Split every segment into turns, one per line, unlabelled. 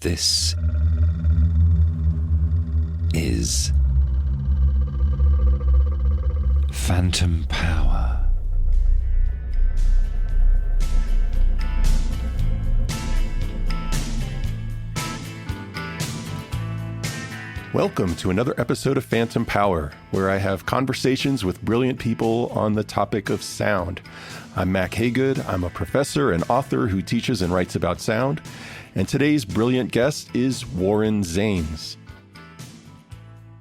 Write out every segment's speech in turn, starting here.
This is Phantom Power.
Welcome to another episode of Phantom Power, where I have conversations with brilliant people on the topic of sound. I'm Mack Hagood. I'm a professor and author who teaches and writes about sound. And today's brilliant guest is Warren Zanes.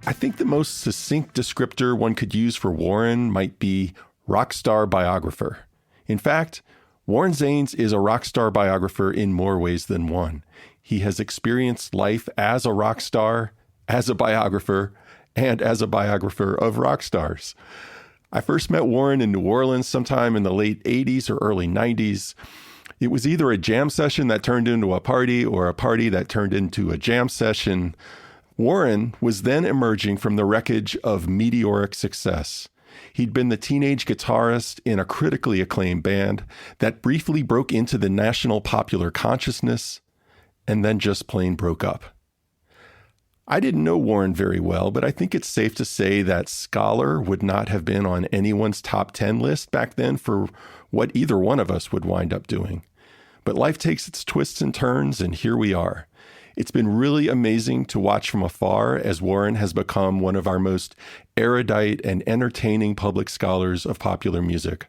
I think the most succinct descriptor one could use for Warren might be rock star biographer. In fact, Warren Zanes is a rock star biographer in more ways than one. He has experienced life as a rock star, as a biographer, and as a biographer of rock stars. I first met Warren in New Orleans sometime in the late 80s or early 90s. It was either a jam session that turned into a party or a party that turned into a jam session. Warren was then emerging from the wreckage of meteoric success. He'd been the teenage guitarist in a critically acclaimed band that briefly broke into the national popular consciousness and then just plain broke up. I didn't know Warren very well, but I think it's safe to say that Scholar would not have been on anyone's top 10 list back then for what either one of us would wind up doing. But life takes its twists and turns, and here we are. It's been really amazing to watch from afar as Warren has become one of our most erudite and entertaining public scholars of popular music.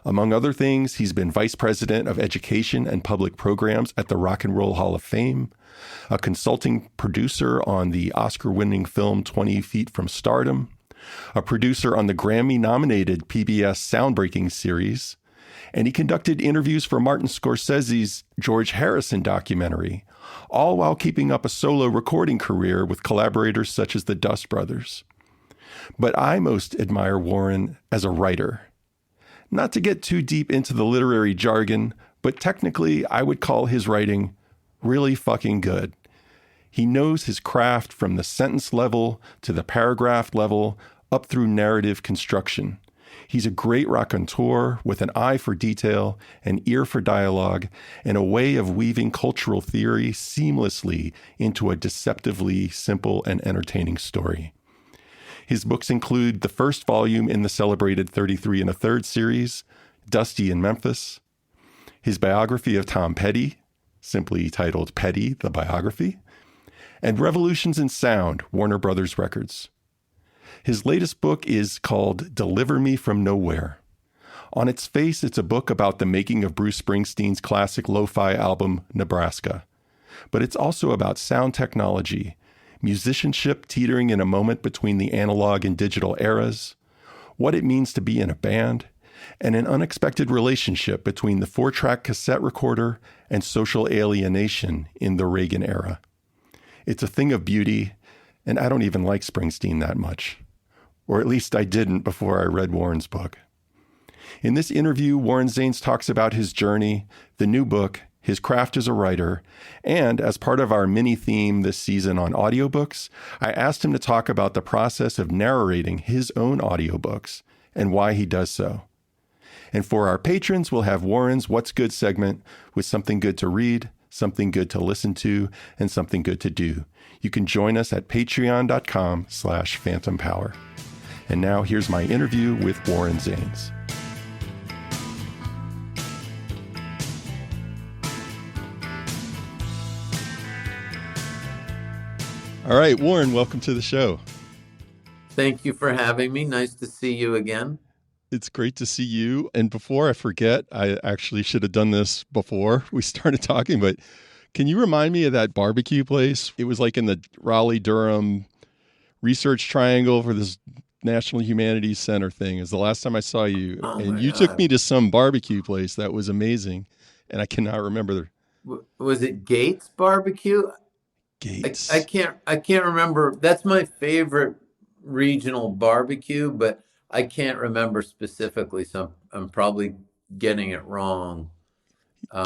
Among other things, he's been vice president of education and public programs at the Rock and Roll Hall of Fame, a consulting producer on the Oscar-winning film 20 Feet from Stardom, a producer on the Grammy-nominated PBS Soundbreaking series, and he conducted interviews for Martin Scorsese's George Harrison documentary, all while keeping up a solo recording career with collaborators such as the Dust Brothers. But I most admire Warren as a writer. Not to get too deep into the literary jargon, but technically I would call his writing really fucking good. He knows his craft from the sentence level to the paragraph level up through narrative construction. He's a great raconteur with an eye for detail, an ear for dialogue, and a way of weaving cultural theory seamlessly into a deceptively simple and entertaining story. His books include the first volume in the celebrated 33 1/3 series, Dusty in Memphis, his biography of Tom Petty, simply titled Petty, the Biography, and Revolutions in Sound, Warner Brothers Records. His latest book is called Deliver Me from Nowhere. On its face, it's a book about the making of Bruce Springsteen's classic lo-fi album, Nebraska. But it's also about sound technology, musicianship teetering in a moment between the analog and digital eras, what it means to be in a band, and an unexpected relationship between the 4-track cassette recorder and social alienation in the Reagan era. It's a thing of beauty, and I don't even like Springsteen that much. Or at least I didn't before I read Warren's book. In this interview, Warren Zanes talks about his journey, the new book, his craft as a writer, and as part of our mini theme this season on audiobooks, I asked him to talk about the process of narrating his own audiobooks and why he does so. And for our patrons, we'll have Warren's What's Good segment with something good to read, something good to listen to, and something good to do. You can join us at patreon.com/phantompower. And now here's my interview with Warren Zanes. All right, Warren, welcome to the show.
Thank you for having me. Nice to see you again.
It's great to see you. And before I forget, I actually should have done this before we started talking, but can you remind me of that barbecue place? It was like in the Raleigh-Durham Research Triangle for this National Humanities Center thing. It was the last time I saw you. And you took me to some barbecue place that was amazing. And I cannot remember.
Was it Gates Barbecue?
Gates.
I can't remember. That's my favorite regional barbecue, but I can't remember specifically. So I'm probably getting it wrong.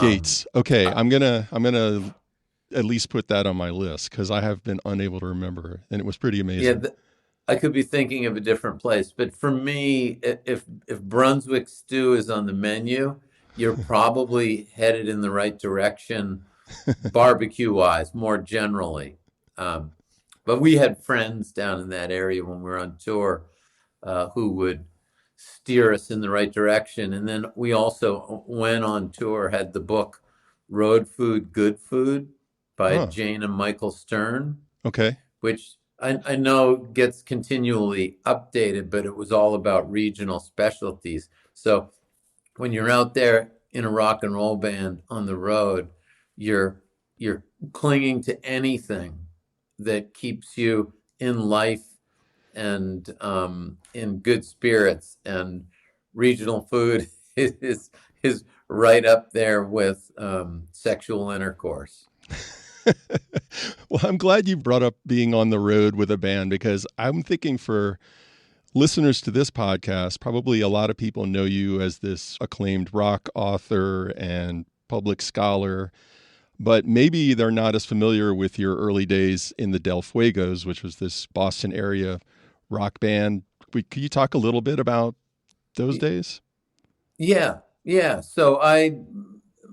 Gates. Okay. I'm gonna at least put that on my list because I have been unable to remember, and it was pretty amazing.
Yeah, I could be thinking of a different place, but for me, if Brunswick stew is on the menu, you're probably headed in the right direction. barbecue wise, more generally. But we had friends down in that area when we were on tour who would steer us in the right direction. And then we also went on tour, had the book Road Food, Good Food by
Huh.
Jane and Michael Stern,
Okay.
which I know gets continually updated, but it was all about regional specialties. So when you're out there in a rock and roll band on the road, you're clinging to anything that keeps you in life and in good spirits. And regional food is right up there with sexual intercourse.
Well, I'm glad you brought up being on the road with a band, because I'm thinking for listeners to this podcast, probably a lot of people know you as this acclaimed rock author and public scholar, but maybe they're not as familiar with your early days in the Del Fuegos, which was this Boston area rock band. Could you talk a little bit about those days?
Yeah. So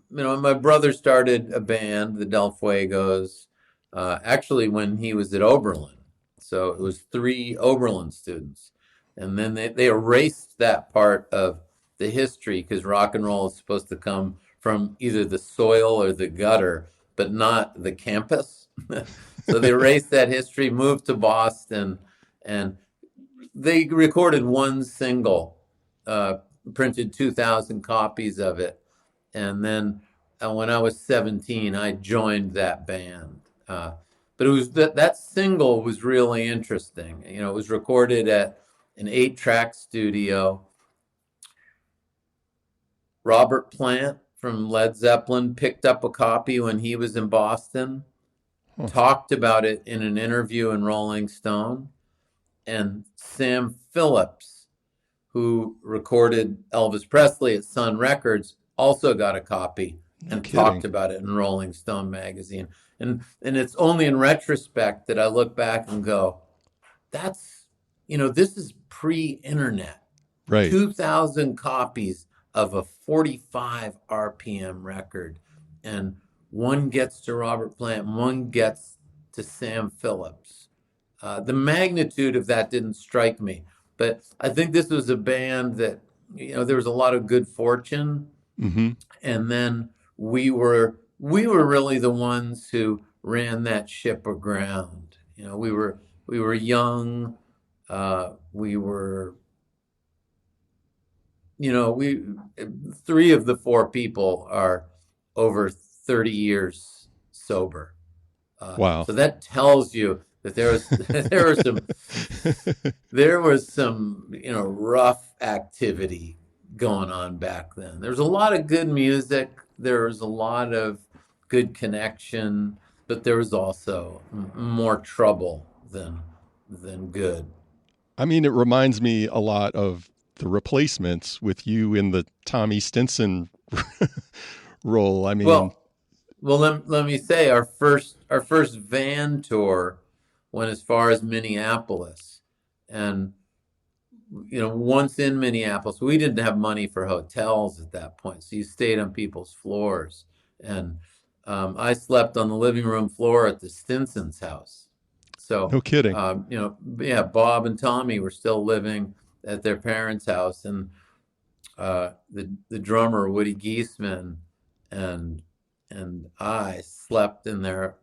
my brother started a band, the Del Fuegos, actually when he was at Oberlin. So it was 3 Oberlin students. And then they erased that part of the history because rock and roll is supposed to come from either the soil or the gutter, but not the campus. So they erased that history, moved to Boston, and they recorded one single, printed 2,000 copies of it. And then when I was 17, I joined that band. But it was that single was really interesting. It was recorded at an 8-track studio. Robert Plant from Led Zeppelin picked up a copy when he was in Boston, talked about it in an interview in Rolling Stone, and Sam Phillips, who recorded Elvis Presley at Sun Records, also got a copy and talked about it in Rolling Stone magazine. And it's only in retrospect that I look back and go, this is pre-internet.
Right.
2,000 copies of a 45 RPM record. And one gets to Robert Plant, and one gets to Sam Phillips. The magnitude of that didn't strike me. But I think this was a band that, there was a lot of good fortune.
Mm-hmm.
And then we were really the ones who ran that ship aground. We were young. We were, 3 of the 4 people are over 30 years sober.
Wow.
So that tells you that there was some rough activity going on back then. There was a lot of good music. There was a lot of good connection, but there was also more trouble than good.
I mean, it reminds me a lot of The Replacements with you in the Tommy Stinson role. I mean,
well, let me say our first van tour went as far as Minneapolis, and once in Minneapolis, we didn't have money for hotels at that point, so you stayed on people's floors, and I slept on the living room floor at the Stinson's house. So
no kidding.
Bob and Tommy were still living at their parents' house, and the drummer Woody Geisman and I slept in their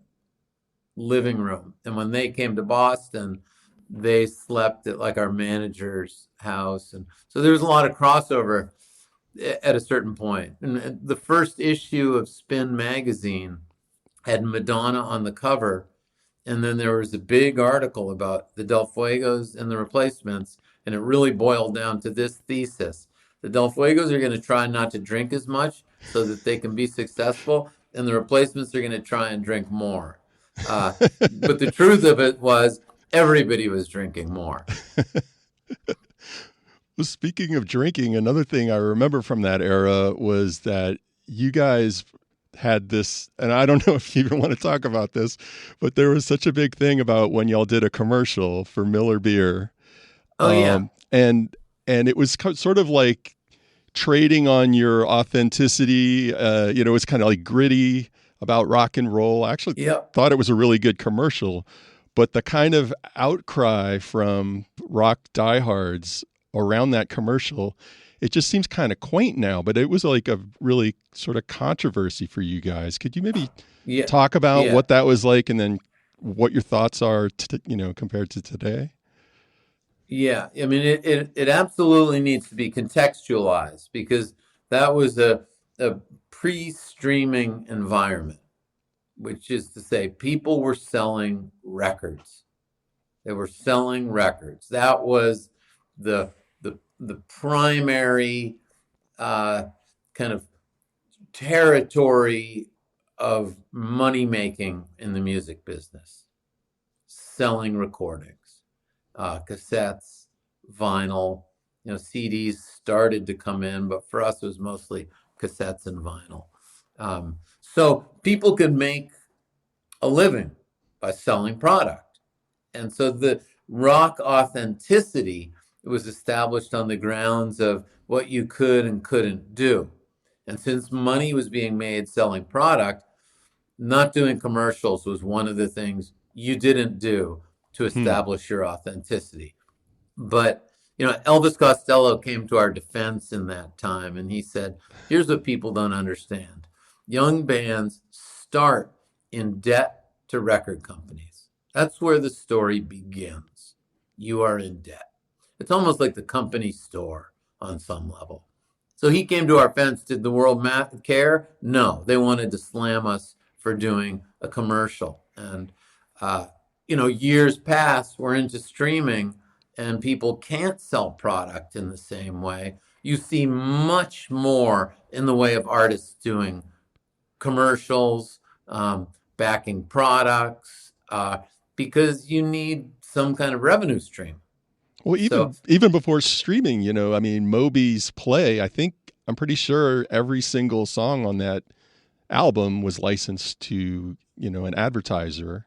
living room. And when they came to Boston, they slept at like our manager's house, and so there was a lot of crossover at a certain point. And the first issue of Spin magazine had Madonna on the cover. And then there was a big article about the Del Fuegos and the Replacements, and it really boiled down to this thesis. The Del Fuegos are going to try not to drink as much so that they can be successful, and the Replacements are going to try and drink more. But the truth of it was everybody was drinking more.
Well, speaking of drinking, another thing I remember from that era was that you guys had this, and I don't know if you even want to talk about this, but there was such a big thing about when y'all did a commercial for Miller Beer.
Oh, yeah.
And it was sort of like trading on your authenticity. It's kind of like gritty. about rock and roll. I actually
Yep.
thought it was a really good commercial, but the kind of outcry from rock diehards around that commercial, it just seems kind of quaint now, but it was like a really sort of controversy for you guys. Could you maybe
Yeah.
talk about
Yeah.
what that was like and then what your thoughts are, compared to today?
Yeah. I mean, it absolutely needs to be contextualized because that was a pre-streaming environment, which is to say people were selling records. They were selling records. That was the primary kind of territory of money making in the music business, selling recordings, cassettes, vinyl. CDs started to come in, but for us it was mostly cassettes and vinyl. So people could make a living by selling product. And so the rock authenticity was established on the grounds of what you could and couldn't do. And since money was being made selling product, not doing commercials was one of the things you didn't do to
Hmm.
establish your authenticity. But, Elvis Costello came to our defense in that time and he said, here's what people don't understand. Young bands start in debt to record companies. That's where the story begins. You are in debt. It's almost like the company store on some level. So he came to our fence. Did the world care? No, they wanted to slam us for doing a commercial. And, years pass, we're into streaming, and people can't sell product in the same way. You see much more in the way of artists doing commercials, backing products, because you need some kind of revenue stream.
Well,
So,
even before streaming, I mean, Moby's Play, I'm pretty sure every single song on that album was licensed to, an advertiser.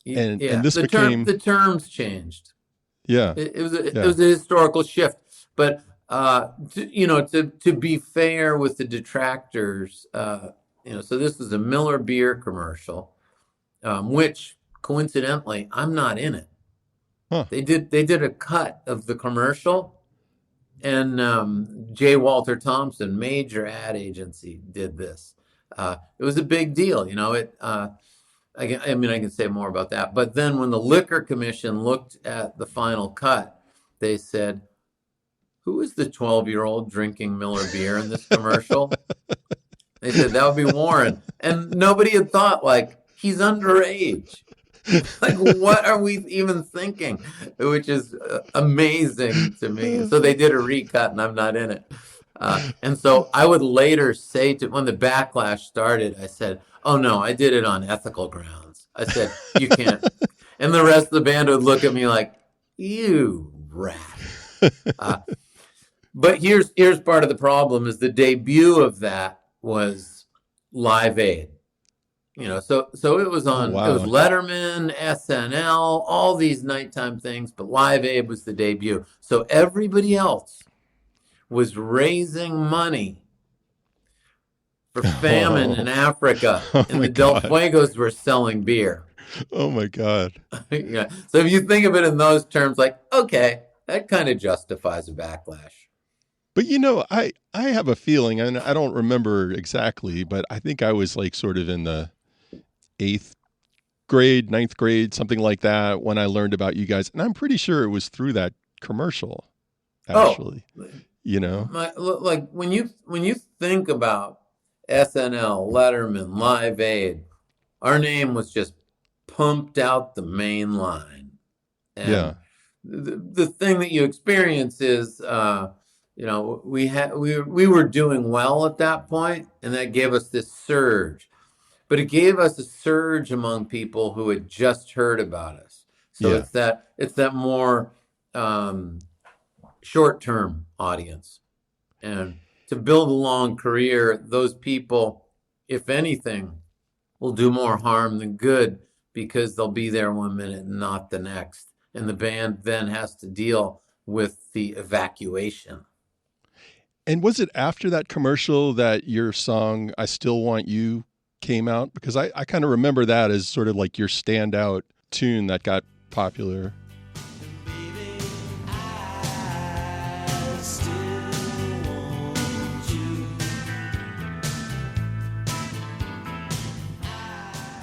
And
yeah,
this became,
the terms changed.
yeah,
It
yeah.
was a historical shift, but to be fair with the detractors, so this was a Miller beer commercial, which coincidentally I'm not in it.
Huh.
They did a cut of the commercial, and J. Walter Thompson, major ad agency, did this. It was a big deal, I mean, I can say more about that. But then when the Liquor Commission looked at the final cut, they said, who is the 12-year-old drinking Miller beer in this commercial? They said, that would be Warren. And nobody had thought, like, he's underage. Like, what are we even thinking? Which is amazing to me. So they did a recut, and I'm not in it. And so I would later say when the backlash started, I said, oh no, I did it on ethical grounds. I said, you can't. And the rest of the band would look at me like, you rat. But here's part of the problem is the debut of that was Live Aid. So it was
Oh,
it was
wow.
Letterman, SNL, all these nighttime things, but Live Aid was the debut. So everybody else was raising money for famine in Africa,
Oh
and
my
the Del
God.
Fuegos were selling beer.
Oh my God.
Yeah. So if you think of it in those terms, like, okay, that kind of justifies a backlash.
But I have a feeling, and I don't remember exactly, but I think I was like sort of in the 8th grade, 9th grade, something like that when I learned about you guys. And I'm pretty sure it was through that commercial,
Oh,
actually, you know?
like when you think about SNL, Letterman, Live Aid, our name was just pumped out the main line,
Yeah.
and the thing that you experience is, we were doing well at that point, and that gave us this surge. But it gave us a surge among people who had just heard about us. So
Yeah.
it's that more short-term audience. And to build a long career, those people, if anything, will do more harm than good because they'll be there one minute and not the next. And the band then has to deal with the evacuation.
And was it after that commercial that your song, I Still Want You, came out? Because I kind of remember that as sort of like your standout tune that got popular.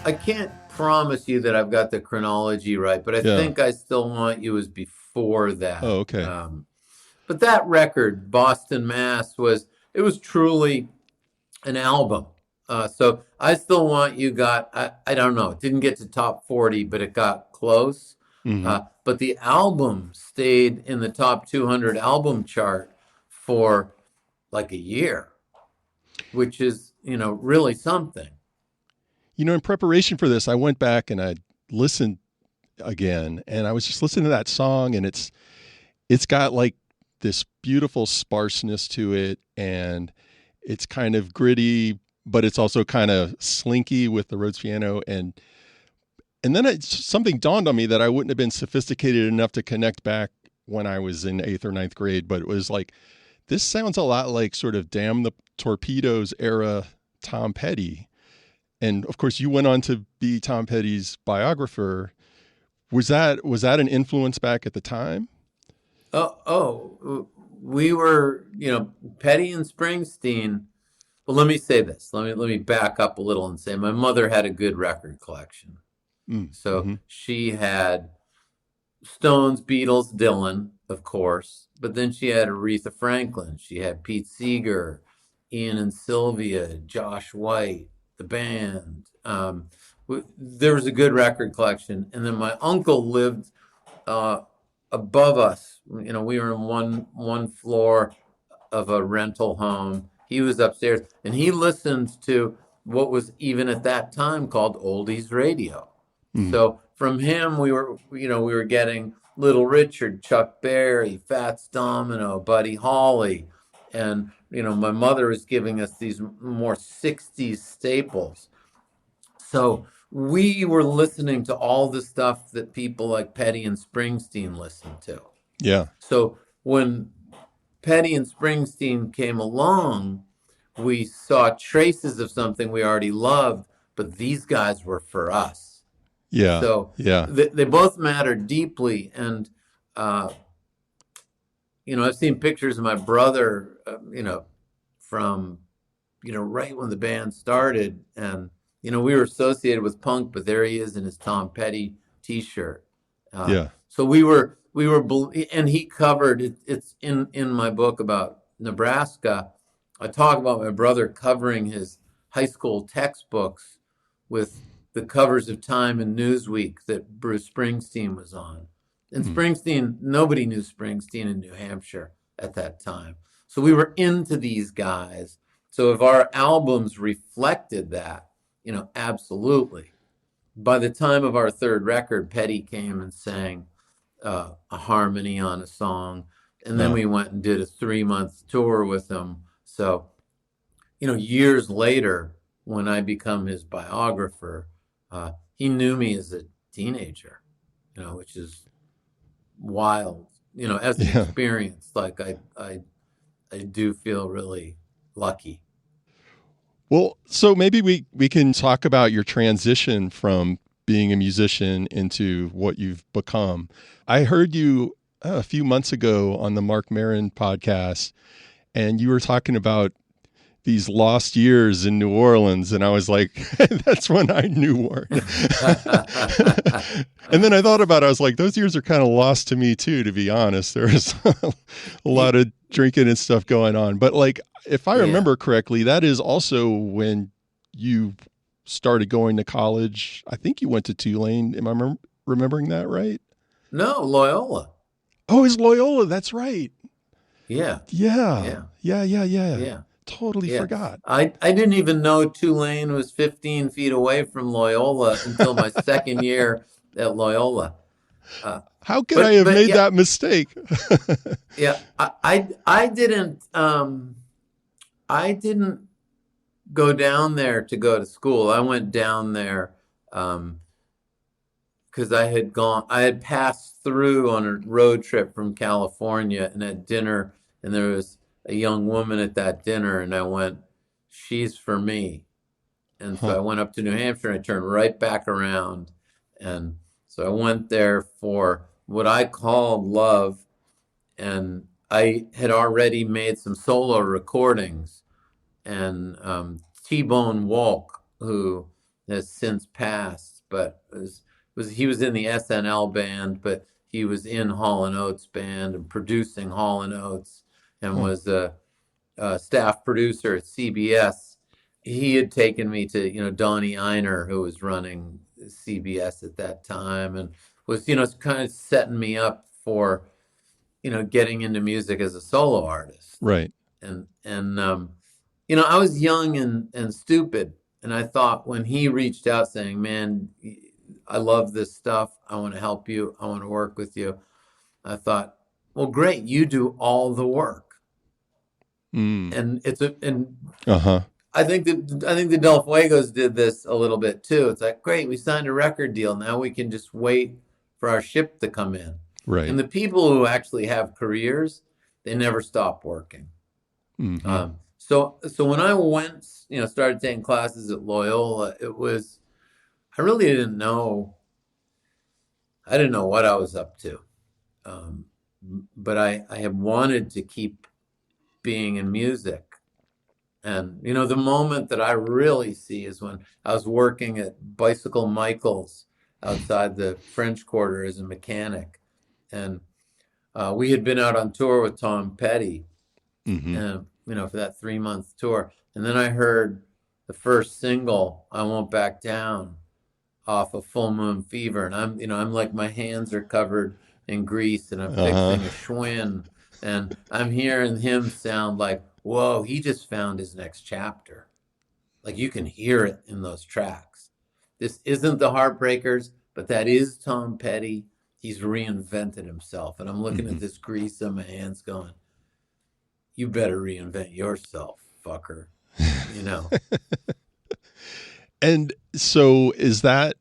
I can't promise you that I've got the chronology right, but I think I Still Want You was before that.
Oh, okay.
But that record, Boston, Mass, was truly an album. So I Still Want You got, I don't know, it didn't get to top 40, but it got close.
Mm-hmm.
But the album stayed in the top 200 album chart for like a year, which is, really something.
In preparation for this, I went back and I listened again, and I was just listening to that song, and it's got like this beautiful sparseness to it, and it's kind of gritty, but it's also kind of slinky with the Rhodes piano, and then something dawned on me that I wouldn't have been sophisticated enough to connect back when I was in 8th or 9th grade, but it was like, this sounds a lot like sort of Damn the Torpedoes era Tom Petty. And of course, you went on to be Tom Petty's biographer. Was that an influence back at the time?
We were, Petty and Springsteen. Well, let me say this. Let me back up a little and say my mother had a good record collection. So she had Stones, Beatles, Dylan, of course, but then she had Aretha Franklin. She had Pete Seeger, Ian and Sylvia, Josh White, the band. There was a good record collection. And then my uncle lived above us. We were in one floor of a rental home. He was upstairs, and he listened to what was even at that time called oldies radio. So from him, we were getting Little Richard, Chuck Berry, Fats Domino, Buddy Holly. And, my mother was giving us these more 60s staples. So we were listening to all the stuff that people like Petty and Springsteen listened to.
Yeah.
So when Petty and Springsteen came along, we saw traces of something we already loved, but these guys were for us.
Yeah.
So they both mattered deeply. And, I've seen pictures of my brother, from, right when the band started. And, we were associated with punk, but there he is in his Tom Petty t-shirt. So we were, and he covered, it's in my book about Nebraska. I talk about my brother covering his high school textbooks with the covers of Time and Newsweek that Bruce Springsteen was on. And Springsteen, nobody knew Springsteen in New Hampshire at that time. So we were into these guys. So if our albums reflected that, absolutely. By the time of our third record, Petty came and sang a harmony on a song. And then we went and did a 3-month tour with him. So, years later, when I become his biographer, he knew me as a teenager, which is wild, as an experience. Like I do feel really lucky.
Well, so maybe we can talk about your transition from being a musician into what you've become. I heard you a few months ago on the Mark Maron podcast, and you were talking about these lost years in New Orleans. And I was like, that's when I knew Warren. And then I thought about it. I was like, those years are kind of lost to me too, to be honest. There was a lot of drinking and stuff going on. But like, if I remember correctly, that is also when you started going to college. I think you went to Tulane. Am I remembering that right?
No, Loyola.
Oh, it's Loyola. That's right.
Yeah.
Totally forgot.
I didn't even know Tulane was 15 feet away from Loyola until my second year at Loyola.
How could I have made that mistake?
I didn't go down there to go to school. I went down there because I had passed through on a road trip from California and had dinner, and there was a young woman at that dinner, and I went, she's for me. And so
Huh.
I went up to New Hampshire and I turned right back around. And so I went there for what I called love. And I had already made some solo recordings. And T-Bone Walk, who has since passed, but he was in the SNL band, but he was in Hall and Oates band and producing Hall and Oates, and
Huh.
was a staff producer at CBS. He had taken me to, Donnie Einer, who was running CBS at that time, and was, kind of setting me up for, getting into music as a solo artist.
Right.
And I was young and stupid, and I thought when he reached out saying, "Man, I love this stuff. I want to help you. I want to work with you." I thought, "Well, great. You do all the work."
Mm.
And
Uh-huh.
I think the Del Fuegos did this a little bit too. It's like, great, we signed a record deal. Now we can just wait for our ship to come in.
Right.
And the people who actually have careers, they never stop working.
Mm-hmm.
So when I went, started taking classes at Loyola, I really didn't know. I didn't know what I was up to. Um, but I had wanted to keep being in music. And, the moment that I really see is when I was working at Bicycle Michael's outside the French Quarter as a mechanic. And we had been out on tour with Tom Petty,
Mm-hmm.
and, for that 3-month tour. And then I heard the first single, I Won't Back Down, off of Full Moon Fever. And I'm like, my hands are covered in grease and I'm
Uh-huh.
fixing a Schwinn. And I'm hearing him sound like, whoa, he just found his next chapter. Like you can hear it in those tracks. This isn't the Heartbreakers, but that is Tom Petty. He's reinvented himself. And I'm looking
Mm-hmm.
at this grease on my hands going, you better reinvent yourself, fucker.
And so is that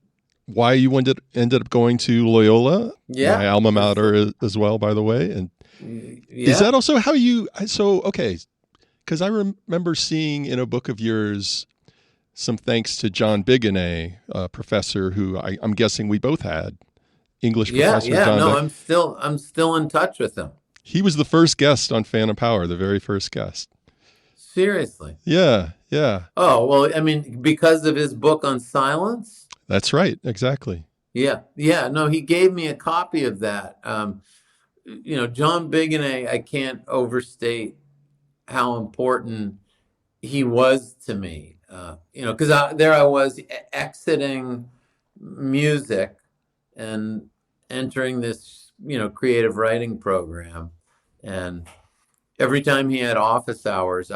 why you ended up going to Loyola?
Yeah.
My alma mater as well, by the way. And
Yeah.
is that also how okay, because I remember seeing in a book of yours some thanks to John Bigonnet, a professor who I'm guessing we both had, English professor
Yeah.
John.
No, I'm still in touch with him.
He was the first guest on Phantom Power, the very first guest.
Seriously.
Yeah, yeah.
Oh, well, I mean, because of his book on silence?
That's right, exactly.
Yeah. No, he gave me a copy of that. John Bigonnet, I can't overstate how important he was to me. Because there I was exiting music and entering this, creative writing program. And every time he had office hours,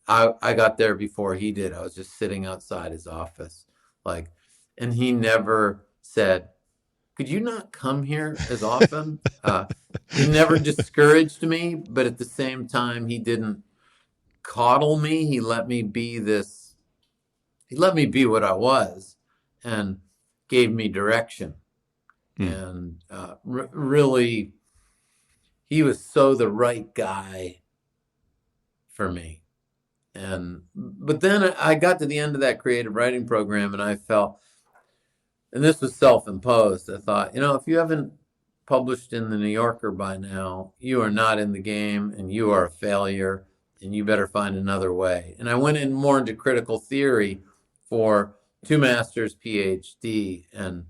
I got there before he did. I was just sitting outside his office, and he never said, "Could you not come here as often?" He never discouraged me, but at the same time, he didn't coddle me. He let me be what I was, and gave me direction. And really, he was so the right guy for me. But then I got to the end of that creative writing program and I felt, and this was self-imposed, I thought, if you haven't published in the New Yorker by now, you are not in the game and you are a failure and you better find another way. And I went in more into critical theory for 2 master's PhD, and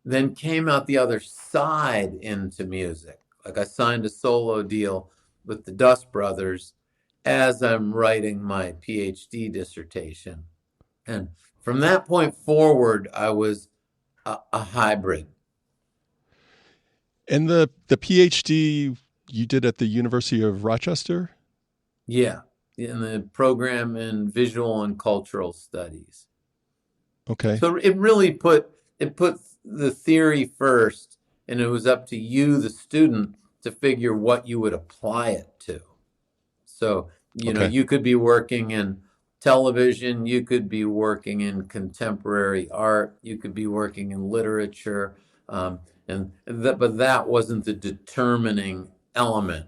then came out the other side into music. Like I signed a solo deal with the Dust Brothers as I'm writing my PhD dissertation. And from that point forward, I was a hybrid.
And the PhD you did at the University of Rochester?
Yeah, in the program in visual and cultural studies.
Okay.
So it really put the theory first, and it was up to you, the student, to figure what you would apply it to. So, you could be working in television, you could be working in contemporary art, you could be working in literature, but that wasn't the determining element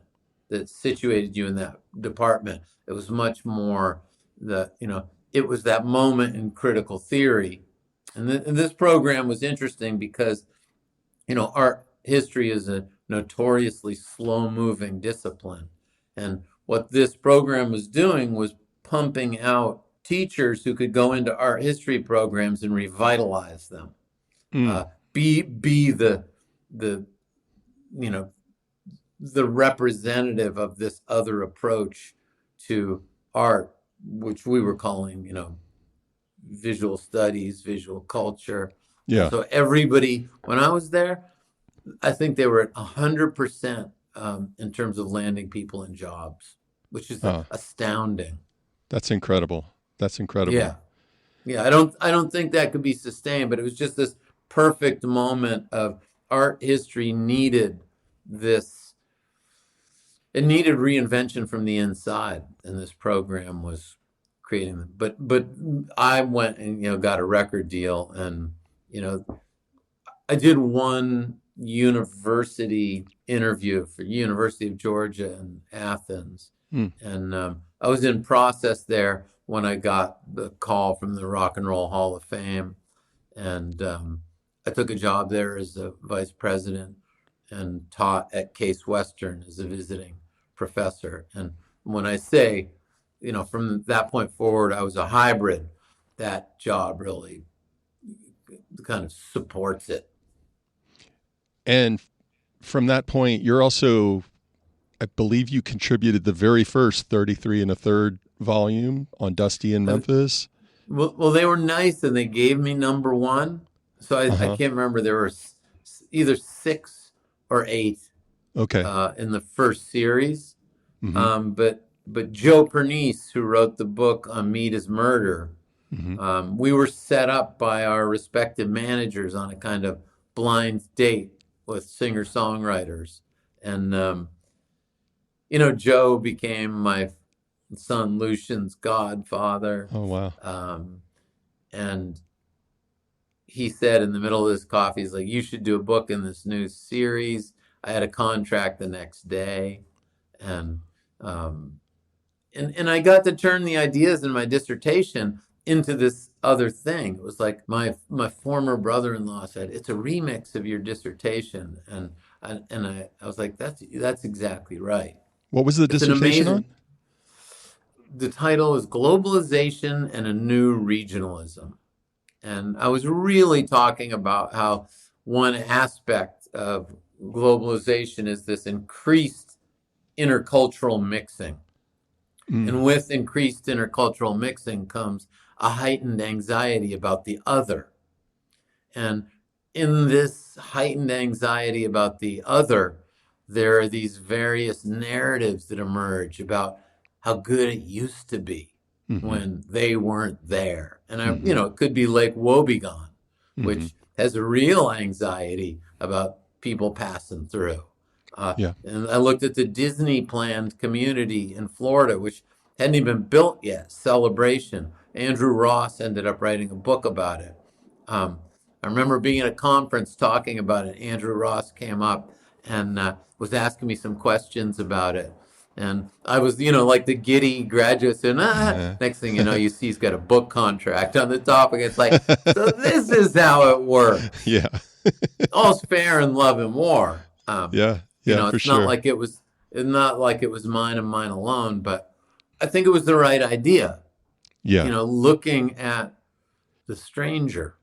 that situated you in that department. It was much more it was that moment in critical theory. And this program was interesting because, art history is a notoriously slow-moving discipline. And what this program was doing was pumping out teachers who could go into art history programs and revitalize them. Be the the representative of this other approach to art, which we were calling, visual studies, visual culture.
Yeah.
So everybody, when I was there, I think they were at 100% in terms of landing people in jobs, which is astounding.
That's incredible. That's incredible.
Yeah. Yeah. I don't think that could be sustained, but it was just this perfect moment of art history needed this. It needed reinvention from the inside, and this program was creating them. But I went and got a record deal, and I did one university interview for University of Georgia in Athens, and I was in process there when I got the call from the Rock and Roll Hall of Fame, and I took a job there as a vice president and taught at Case Western as a visiting professor. And when I say, from that point forward, I was a hybrid, that job really kind of supports it.
And from that point, you're also, I believe you contributed the very first 33 1/3 volume on Dusty in Memphis.
Well, they were nice and they gave me number one. So I can't remember. There were either 6 or 8 in the first series. But Joe Pernice, who wrote the book on Meat is Murder, we were set up by our respective managers on a kind of blind date with singer-songwriters. And, Joe became my son Lucian's godfather.
Oh, wow.
And he said in the middle of this coffee, he's like, you should do a book in this new series. I had a contract the next day. And I got to turn the ideas in my dissertation into this other thing. It was like my former brother-in-law said, it's a remix of your dissertation. And I was like, that's exactly right.
What was the dissertation on?
The title is Globalization and a New Regionalism. And I was really talking about how one aspect of globalization is this increased intercultural mixing. And with increased intercultural mixing comes a heightened anxiety about the other. And in this heightened anxiety about the other, there are these various narratives that emerge about how good it used to be when they weren't there. And it could be Lake Wobegon, which has a real anxiety about people passing through. And I looked at the Disney planned community in Florida, which hadn't even built yet, Celebration. Andrew Ross ended up writing a book about it. I remember being at a conference talking about it. Andrew Ross came up and was asking me some questions about it. And I was, like the giddy graduate student. Next thing you see, he's got a book contract on the topic. It's like, so this is how it works.
Yeah.
All's fair in love and war.
It's
not like it was mine and mine alone, but I think it was the right idea.
Yeah.
Looking at the stranger,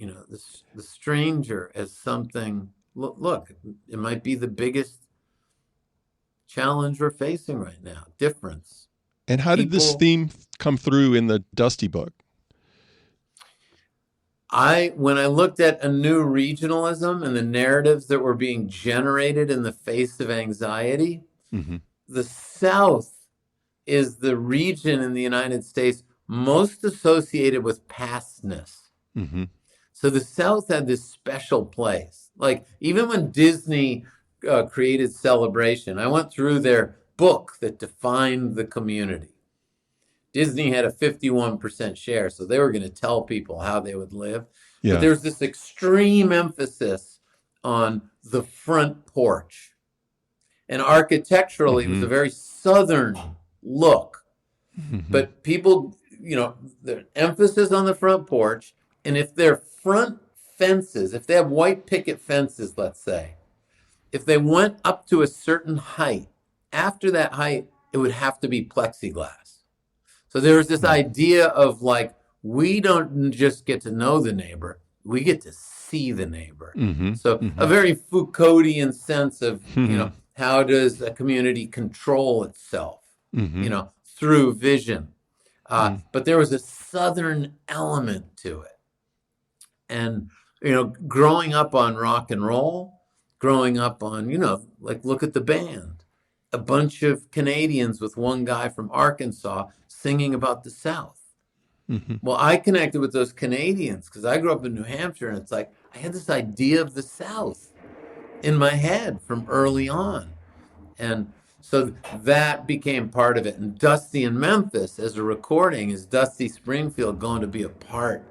the stranger as something, look, it might be the biggest challenge we're facing right now, difference.
And how did this theme come through in the Dusty book?
When I looked at a new regionalism and the narratives that were being generated in the face of anxiety, the South is the region in the United States most associated with pastness. So the South had this special place. Like even when Disney created Celebration, I went through their book that defined the community. Disney had a 51% share, so they were going to tell people how they would live. Yeah. But there's this extreme emphasis on the front porch. And architecturally, it was a very Southern look. But people the emphasis on the front porch, and if their front fences, if they have white picket fences, let's say, if they went up to a certain height, after that height, it would have to be plexiglass. So there was this idea of like, we don't just get to know the neighbor, we get to see the neighbor. So a very Foucauldian sense of, how does a community control itself, through vision. But there was a Southern element to it. And, growing up on rock and roll, growing up on, like, look at the band, a bunch of Canadians with one guy from Arkansas singing about the South. Well, I connected with those Canadians because I grew up in New Hampshire, and it's like I had this idea of the South in my head from early on. And so that became part of it. And Dusty in Memphis as a recording is Dusty Springfield going to be a part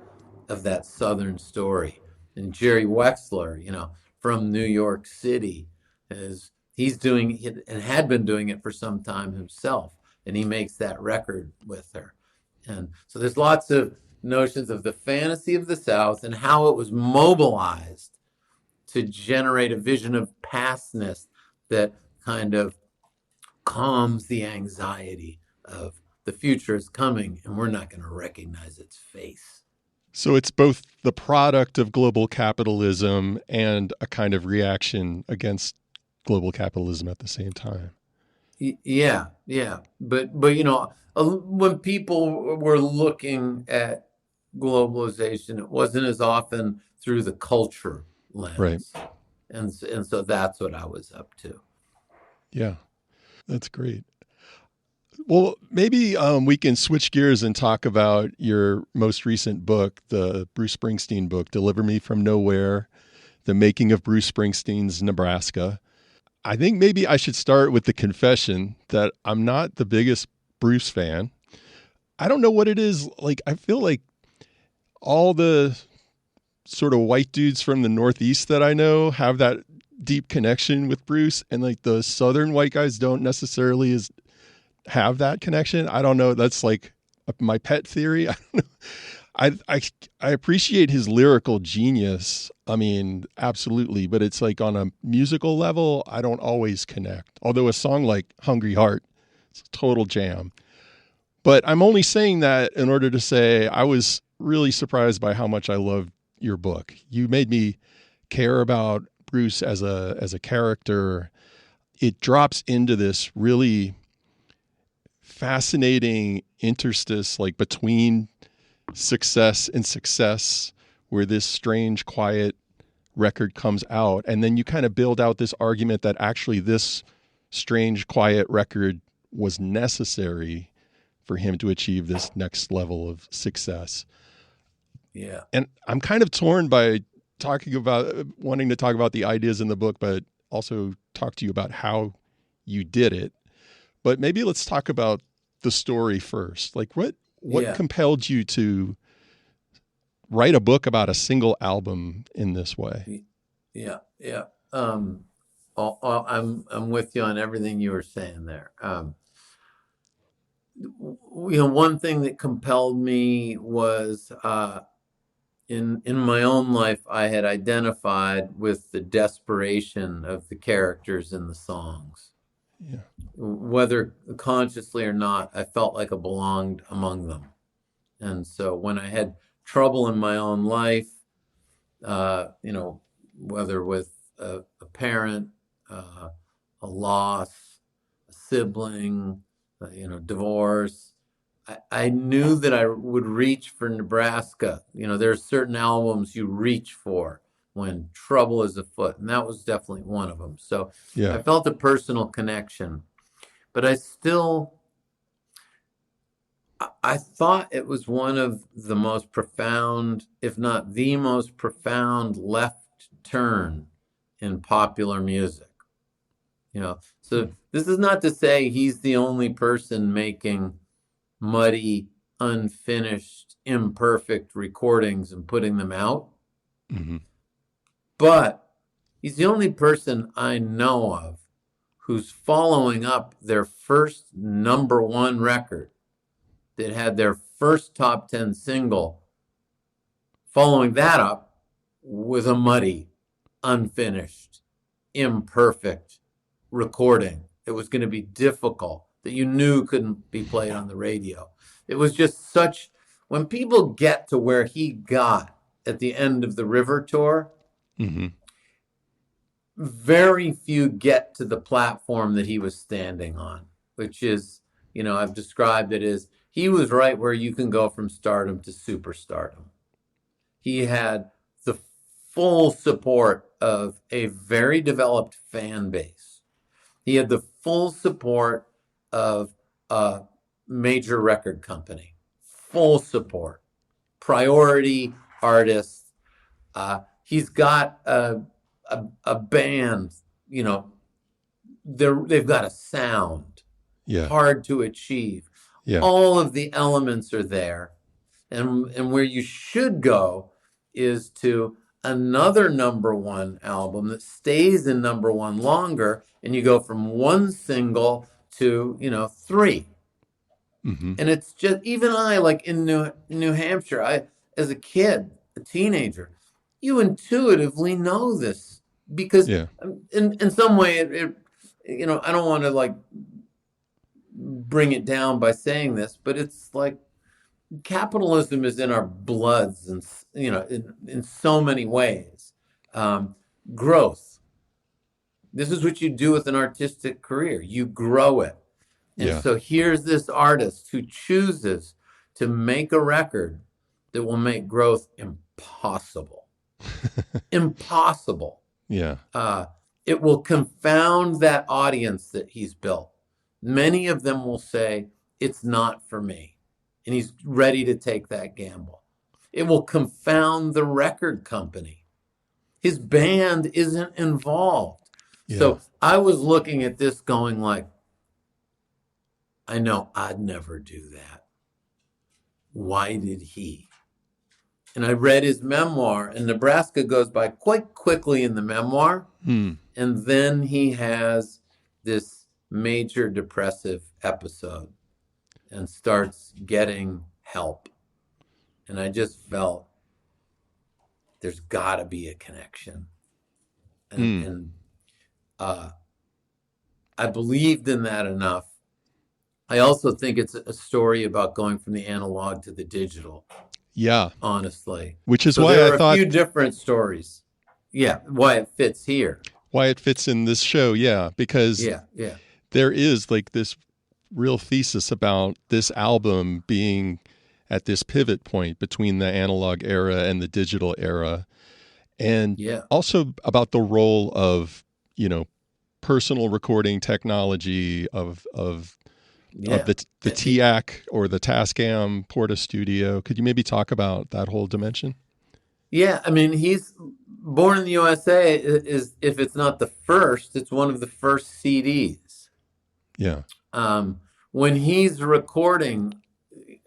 of that Southern story. And Jerry Wexler, from New York City, he's doing it and had been doing it for some time himself. And he makes that record with her. And so there's lots of notions of the fantasy of the South and how it was mobilized to generate a vision of pastness that kind of calms the anxiety of the future is coming and we're not going to recognize its face.
So it's both the product of global capitalism and a kind of reaction against global capitalism at the same time.
Yeah. But when people were looking at globalization, it wasn't as often through the culture lens.
Right.
And so that's what I was up to.
Yeah, that's great. Well, maybe we can switch gears and talk about your most recent book, the Bruce Springsteen book, Deliver Me from Nowhere, The Making of Bruce Springsteen's Nebraska. I think maybe I should start with the confession that I'm not the biggest Bruce fan. I don't know what it is. Like, I feel like all the sort of white dudes from the Northeast that I know have that deep connection with Bruce, and like the Southern white guys don't necessarily have that connection. I don't know. That's like my pet theory. I don't know. I appreciate his lyrical genius. I mean, absolutely. But it's like on a musical level, I don't always connect. Although a song like Hungry Heart, it's a total jam. But I'm only saying that in order to say I was really surprised by how much I loved your book. You made me care about Bruce as a character. It drops into this really fascinating interstice, like between success and success, where this strange, quiet record comes out. And then you kind of build out this argument that actually this strange, quiet record was necessary for him to achieve this next level of success.
Yeah.
And I'm kind of torn by wanting to talk about the ideas in the book, but also talk to you about how you did it. But maybe let's talk about the story first. Like what compelled you to write a book about a single album in this way?
Yeah. I'm with you on everything you were saying there. One thing that compelled me was in my own life, I had identified with the desperation of the characters in the songs.
Yeah.
Whether consciously or not, I felt like I belonged among them. And so when I had trouble in my own life, whether with a parent, a loss, a sibling, divorce, I knew that I would reach for Nebraska. There's certain albums you reach for when trouble is afoot, and that was definitely one of them. So I felt a personal connection, but I thought it was one of the most profound, if not the most profound, left turn in popular music. So this is not to say he's the only person making muddy, unfinished, imperfect recordings and putting them out.
Mm-hmm.
But he's the only person I know of who's following up their first number one record that had their first top 10 single, following that up with a muddy, unfinished, imperfect recording. It was going to be difficult, that you knew couldn't be played on the radio. It was just such, when people get to where he got at the end of the River tour,
Mm-hmm.
very few get to the platform that he was standing on, which is, I've described it as he was right where you can go from stardom to superstardom. He had the full support of a very developed fan base. He had the full support of a major record company, full support, priority artists. He's got a band, they've got a sound,
Yeah.
hard to achieve.
Yeah.
All of the elements are there. And where you should go is to another number one album that stays in number one longer, and you go from one single to, 3.
Mm-hmm.
And it's just, even I, like in New Hampshire, as a kid, a teenager, you intuitively know this because
Yeah.
in some way, I don't want to like bring it down by saying this, but it's like capitalism is in our bloods, and in so many ways. Growth. This is what you do with an artistic career. You grow it. And
Yeah.
so here's this artist who chooses to make a record that will make growth impossible. Impossible.
Yeah.
It will confound that audience that he's built. Many of them will say, it's not for me. And he's ready to take that gamble. It will confound the record company. His band isn't involved.
Yeah.
So I was looking at this going like, I know I'd never do that. Why did he? And I read his memoir, and Nebraska goes by quite quickly in the memoir.
Mm.
And then he has this major depressive episode and starts getting help. And I just felt there's got to be a connection. And I believed in that enough. I also think it's a story about going from the analog to the digital.
Yeah.
Honestly.
Which is
so
why
there
I
are
thought
a few different stories. Yeah, why it fits here.
Why it fits in this show, yeah, because
Yeah.
there is like this real thesis about this album being at this pivot point between the analog era and the digital era, and also about the role of personal recording technology of the TAC or the Tascam Porta Studio. Could you maybe talk about that whole dimension?
Yeah, I mean, he's Born in the USA is, if it's not the first, it's one of the first CDs.
Yeah.
When he's recording,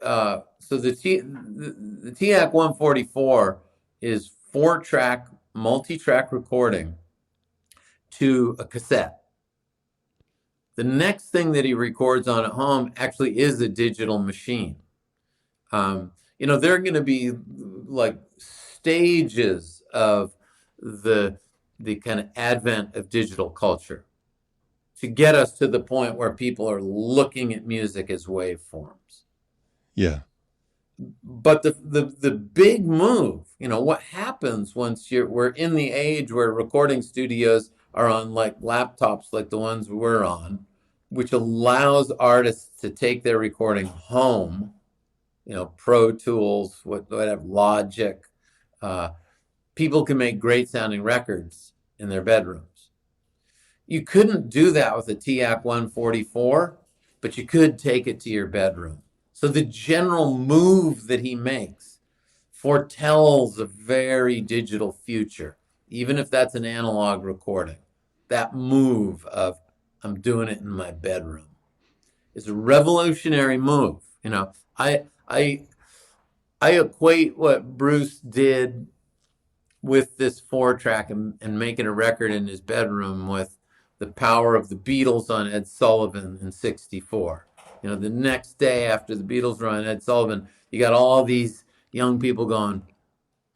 so the TAC 144 is 4-track, multi-track recording to a cassette. The next thing that he records on at home actually is a digital machine. There are going to be like stages of the kind of advent of digital culture to get us to the point where people are looking at music as waveforms.
Yeah.
But the big move, what happens once we're in the age where recording studios are on like laptops like the ones we're on, which allows artists to take their recording home, Pro Tools, whatever, Logic. People can make great sounding records in their bedrooms. You couldn't do that with a TAC 144, but you could take it to your bedroom. So the general move that he makes foretells a very digital future, even if that's an analog recording. That move of, I'm doing it in my bedroom, is a revolutionary move. I equate what Bruce did with this 4-track and making a record in his bedroom with the power of the Beatles on Ed Sullivan in '64. the next day after the Beatles run, Ed Sullivan, you got all these young people going,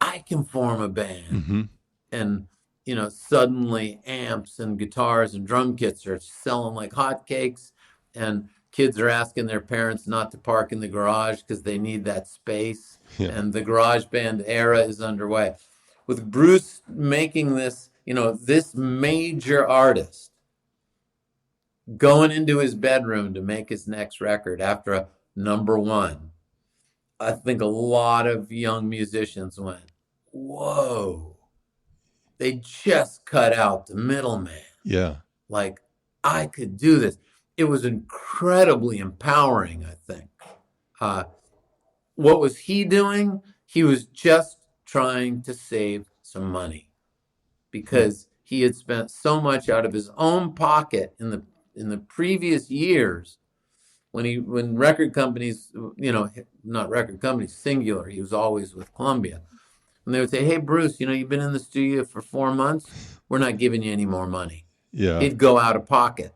I can form a band.
Mm-hmm.
And, suddenly amps and guitars and drum kits are selling like hotcakes. And kids are asking their parents not to park in the garage because they need that space.
Yeah.
And the garage band era is underway. With Bruce making this, this major artist going into his bedroom to make his next record after a number one, I think a lot of young musicians went, whoa, they just cut out the middleman.
Yeah.
Like, I could do this. It was incredibly empowering, I think. What was he doing? He was just trying to save some money because he had spent so much out of his own pocket in the previous years when record companies, not record companies, singular, he was always with Columbia. And they would say, hey, Bruce, you've been in the studio for 4 months. We're not giving you any more money.
Yeah.
He'd go out of pocket.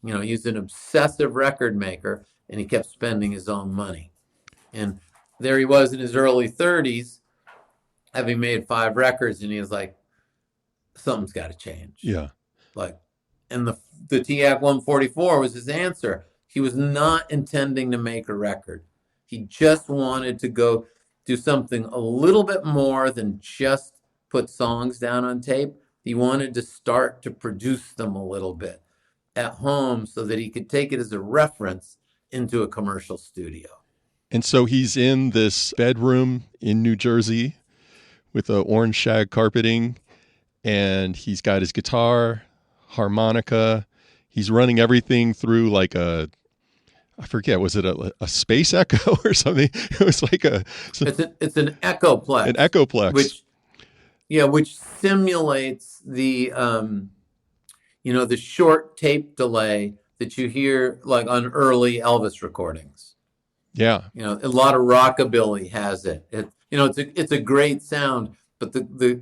He's an obsessive record maker, and he kept spending his own money. And there he was in his early 30s, having made 5 records, and he was like, something's got to change.
Yeah.
And the TAC 144 was his answer. He was not intending to make a record. He just wanted to go do something a little bit more than just put songs down on tape. He wanted to start to produce them a little bit at home so that he could take it as a reference into a commercial studio.
And so he's in this bedroom in New Jersey with the orange shag carpeting, and he's got his guitar, harmonica. He's running everything through like I forget, was it a space echo or something? It was like
it's an echoplex.
An echoplex.
Which simulates the the short tape delay that you hear like on early Elvis recordings.
Yeah.
A lot of rockabilly has it. It's a great sound, but the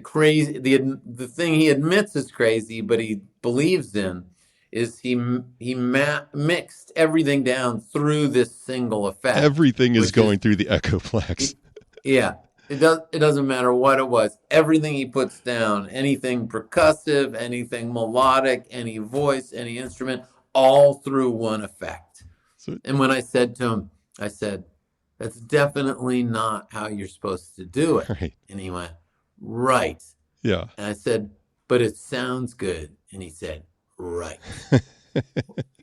crazy the thing he admits is crazy, but he believes in is he mixed everything down through this single effect.
Everything is going through the echoplex.
It doesn't matter what it was. Everything he puts down, anything percussive, anything melodic, any voice, any instrument, all through one effect. And when I said to him, I said, that's definitely not how you're supposed to do it.
Right.
And he went, right.
Yeah.
And I said, but it sounds good. And he said, right.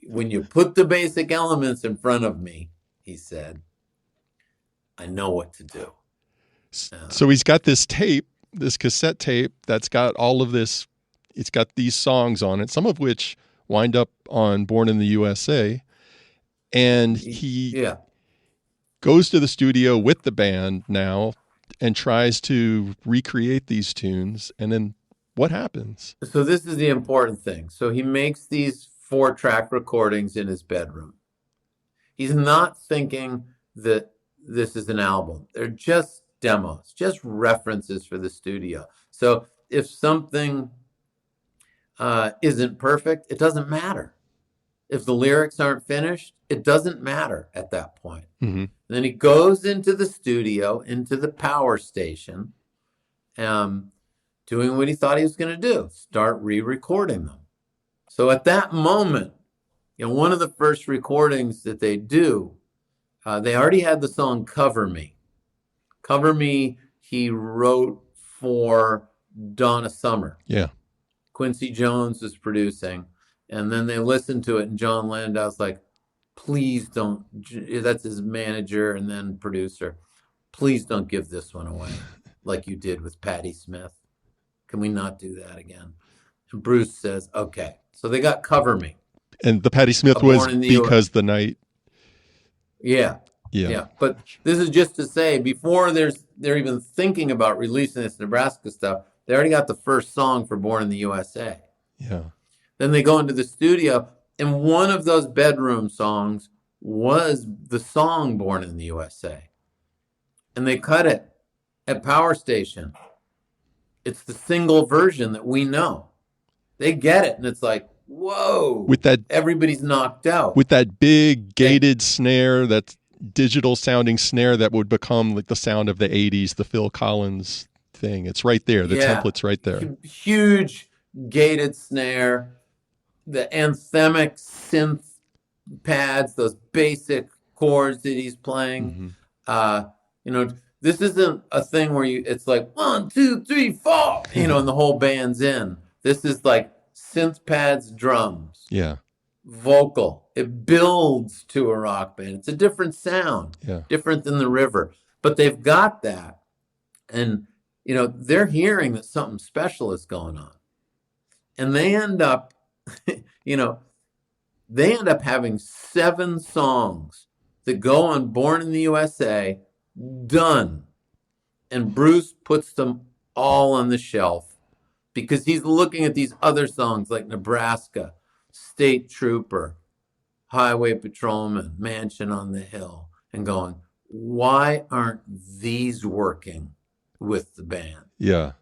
When you put the basic elements in front of me, he said, I know what to do.
So he's got this tape, this cassette tape that's got all of this. It's got these songs on it, some of which wind up on Born in the USA. And he goes to the studio with the band now and tries to recreate these tunes. And then what happens? So
this is the important thing. So he makes these 4-track recordings in his bedroom. He's not thinking that this is an album. They're just demos, just references for the studio. So if something isn't perfect, it doesn't matter. If the lyrics aren't finished, it doesn't matter at that point.
Mm-hmm.
Then he goes into the studio, into the power station, doing what he thought he was going to do, start re-recording them. So at that moment, one of the first recordings that they do, they already had the song Cover Me. Cover Me, he wrote for Donna Summer.
Yeah.
Quincy Jones was producing. And then they listened to it, and John Landau's like, please don't, that's his manager and then producer, please don't give this one away like you did with Patti Smith. Can we not do that again? And Bruce says, okay. So they got Cover Me.
And the Patti Smith was Because the Night.
Yeah. But this is just to say, before they're even thinking about releasing this Nebraska stuff, they already got the first song for Born in the USA.
Yeah.
Then they go into the studio, and one of those bedroom songs was the song Born in the USA. And they cut it at Power Station. It's the single version that we know. They get it, and it's like, whoa,
with that
everybody's knocked out.
big gated snare, that digital sounding snare that would become like the sound of the 80s, the Phil Collins thing. It's right there. The
Yeah,
template's right there.
huge gated snare, the anthemic synth pads, those basic chords that he's playing. You know, this isn't a thing where it's like 1, 2, 3, 4, you know, and the whole band's in. This is like synth pads, drums,
Yeah.
vocal. It builds to a rock band. It's a different sound, different than the River, but they've got that, and you know, they're hearing that something special is going on, and they end up, you know, they end up having 7 songs that go on Born in the USA, done. And Bruce puts them all on the shelf because he's looking at these other songs like Nebraska, State Trooper, Highway Patrolman, Mansion on the Hill, and going, why aren't these working with the band?
Yeah.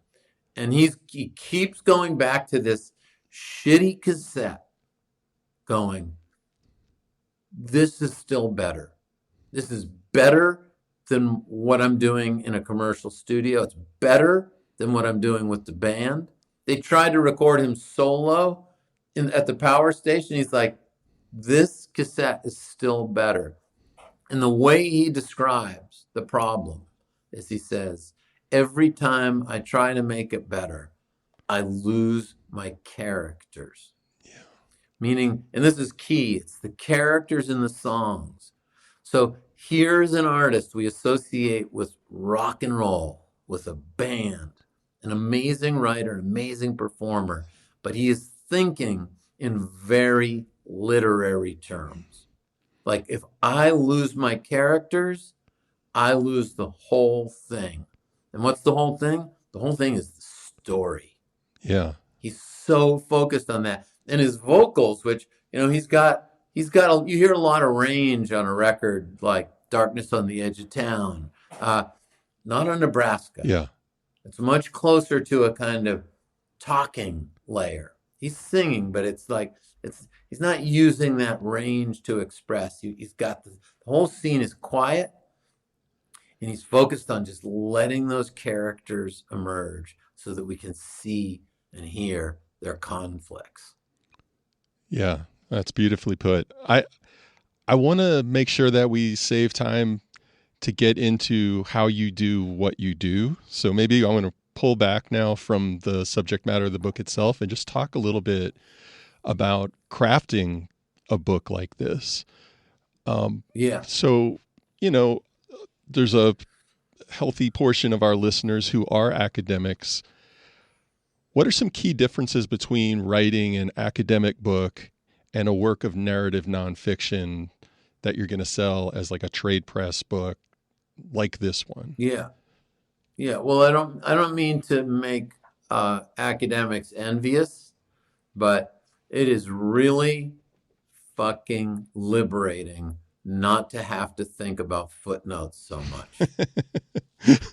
And he keeps going back to this shitty cassette, going, this is still better. This is better than what I'm doing in a commercial studio. It's better than what I'm doing with the band. They tried to record him solo at the power station. He's like, this cassette is still better. And the way he describes the problem is he says, every time I try to make it better, I lose my characters. Meaning, and this is key, it's the characters in the songs. So here's an artist we associate with rock and roll, with a band, an amazing writer, an amazing performer, but he is thinking in very literary terms. Like, if I lose my characters, I lose the whole thing. And what's the whole thing? The whole thing is the story.
Yeah.
He's so focused on that. And his vocals, which, you know, you hear a lot of range on a record like Darkness on the Edge of Town, not on Nebraska.
Yeah.
It's much closer to a kind of talking layer. He's singing, but it's like, he's not using that range to express. He's got the whole scene is quiet, and he's focused on just letting those characters emerge so that we can see and hear their conflicts.
Yeah, that's beautifully put. I want to make sure that we save time to get into how you do what you do. So maybe I want to pull back now from the subject matter of the book itself and just talk a little bit about crafting a book like this. So, you know, there's a healthy portion of our listeners who are academics. What are some key differences between writing an academic book and a work of narrative nonfiction that you're going to sell as like a trade press book like this one?
Yeah. Well, I don't mean to make academics envious, but it is really fucking liberating not to have to think about footnotes so much.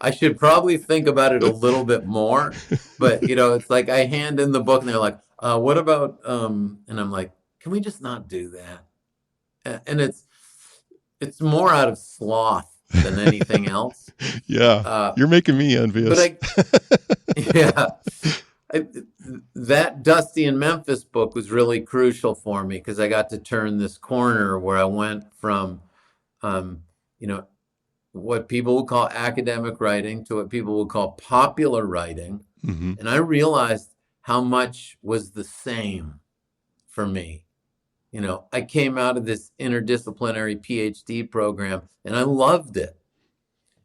I should probably think about it a little bit more, but you know, it's like I hand in the book and they're like, what about, and I'm like, can we just not do that? And it's more out of sloth than anything else.
Yeah. You're making me envious.
That Dusty in Memphis book was really crucial for me because I got to turn this corner where I went from, you know, what people would call academic writing to what people would call popular writing.
Mm-hmm.
And I realized how much was the same for me. You know, I came out of this interdisciplinary PhD program and I loved it.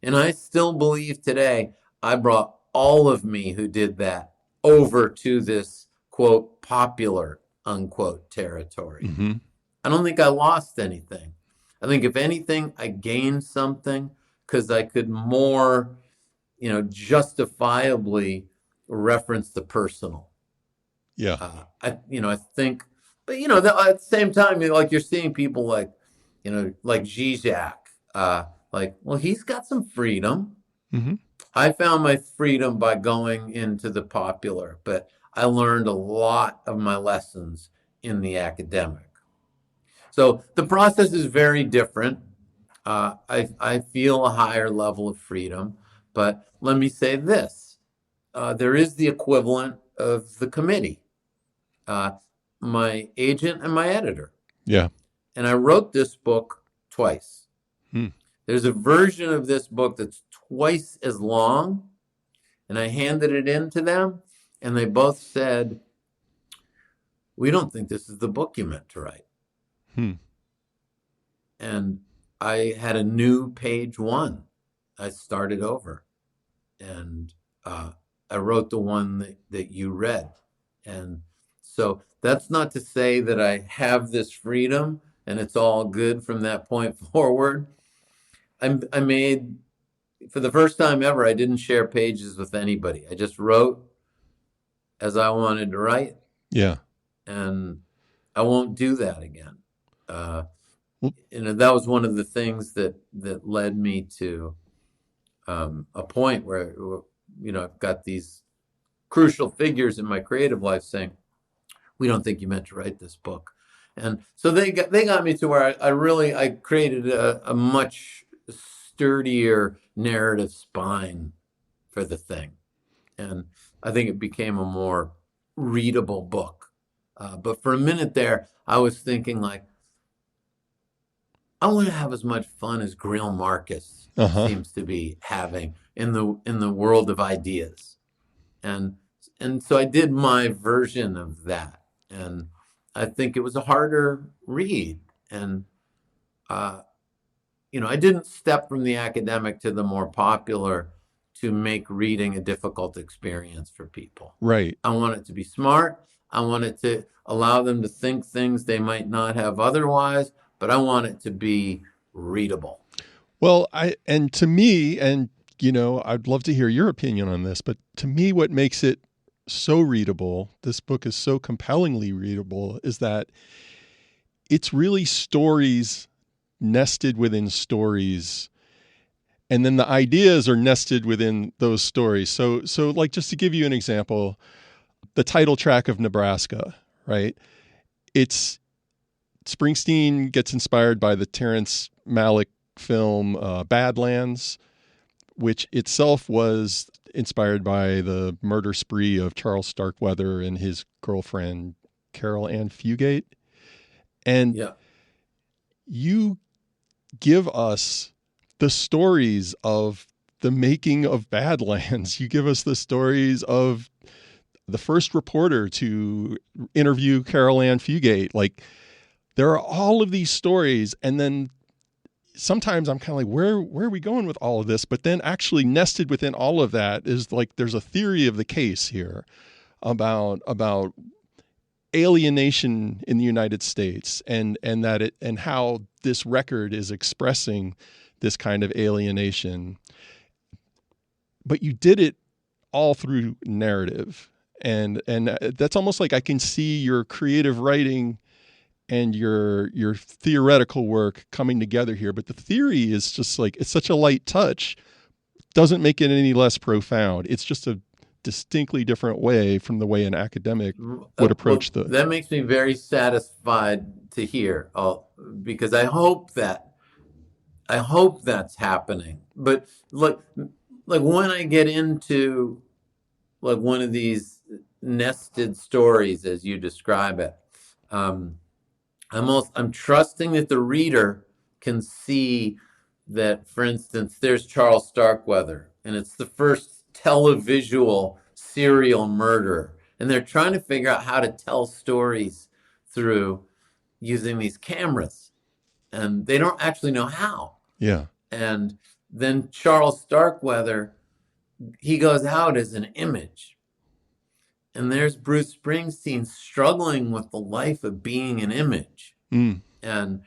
And I still believe today I brought all of me who did that over to this, quote, popular, unquote, territory.
Mm-hmm.
I don't think I lost anything. I think if anything, I gained something because I could more, you know, justifiably reference the personal.
Yeah.
I think, but you know, at the same time, you know, like you're seeing people like, you know, like Zizek, like, well, he's got some freedom.
Mm-hmm.
I found my freedom by going into the popular, but I learned a lot of my lessons in the academic. So the process is very different. I feel a higher level of freedom, but let me say this. There is the equivalent of the committee, my agent and my editor.
Yeah.
And I wrote this book twice.
Hmm.
There's a version of this book that's twice as long, and I handed it in to them, and they both said, "We don't think this is the book you meant to write."
Hmm.
And I had a new page one. I started over, and I wrote the one that you read. And so that's not to say that I have this freedom and it's all good from that point forward. I made, for the first time ever, I didn't share pages with anybody. I just wrote as I wanted to write.
Yeah.
And I won't do that again.
Well,
That was one of the things that led me to a point where, I've got these crucial figures in my creative life saying, "We don't think you meant to write this book." And so they got me to where I created a much sturdier narrative spine for the thing. And I think it became a more readable book. But for a minute there, I was thinking like, I want to have as much fun as Grill Marcus seems to be having in the world of ideas. And so I did my version of that. And I think it was a harder read. And, I didn't step from the academic to the more popular to make reading a difficult experience for people.
Right.
I want it to be smart. I want it to allow them to think things they might not have otherwise, but I want it to be readable.
Well, to me, I'd love to hear your opinion on this, but to me, what makes it so readable, this book is so compellingly readable, is that it's really stories nested within stories. And then the ideas are nested within those stories. So like, just to give you an example, the title track of Nebraska, right? It's Springsteen gets inspired by the Terrence Malick film Badlands, which itself was inspired by the murder spree of Charles Starkweather and his girlfriend, Carol Ann Fugate. And you give us the stories of the making of Badlands. You give us the stories of the first reporter to interview Carol Ann Fugate. Like, there are all of these stories, and then sometimes I'm kind of like, where are we going with all of this? But then actually nested within all of that is like, there's a theory of the case here about alienation in the United States and how this record is expressing this kind of alienation. But you did it all through narrative. And that's almost like I can see your creative writing and your theoretical work coming together here. But the theory is just like, it's such a light touch, doesn't make it any less profound. It's just a distinctly different way from the way an academic would approach
That makes me very satisfied to hear, because I hope that's happening. But like when I get into like one of these nested stories, as you describe it, I'm trusting that the reader can see that, for instance, there's Charles Starkweather, and it's the first televisual serial murder, and they're trying to figure out how to tell stories through using these cameras, and they don't actually know how.
Yeah.
And then Charles Starkweather, he goes out as an image. And there's Bruce Springsteen struggling with the life of being an image.
Mm.
And,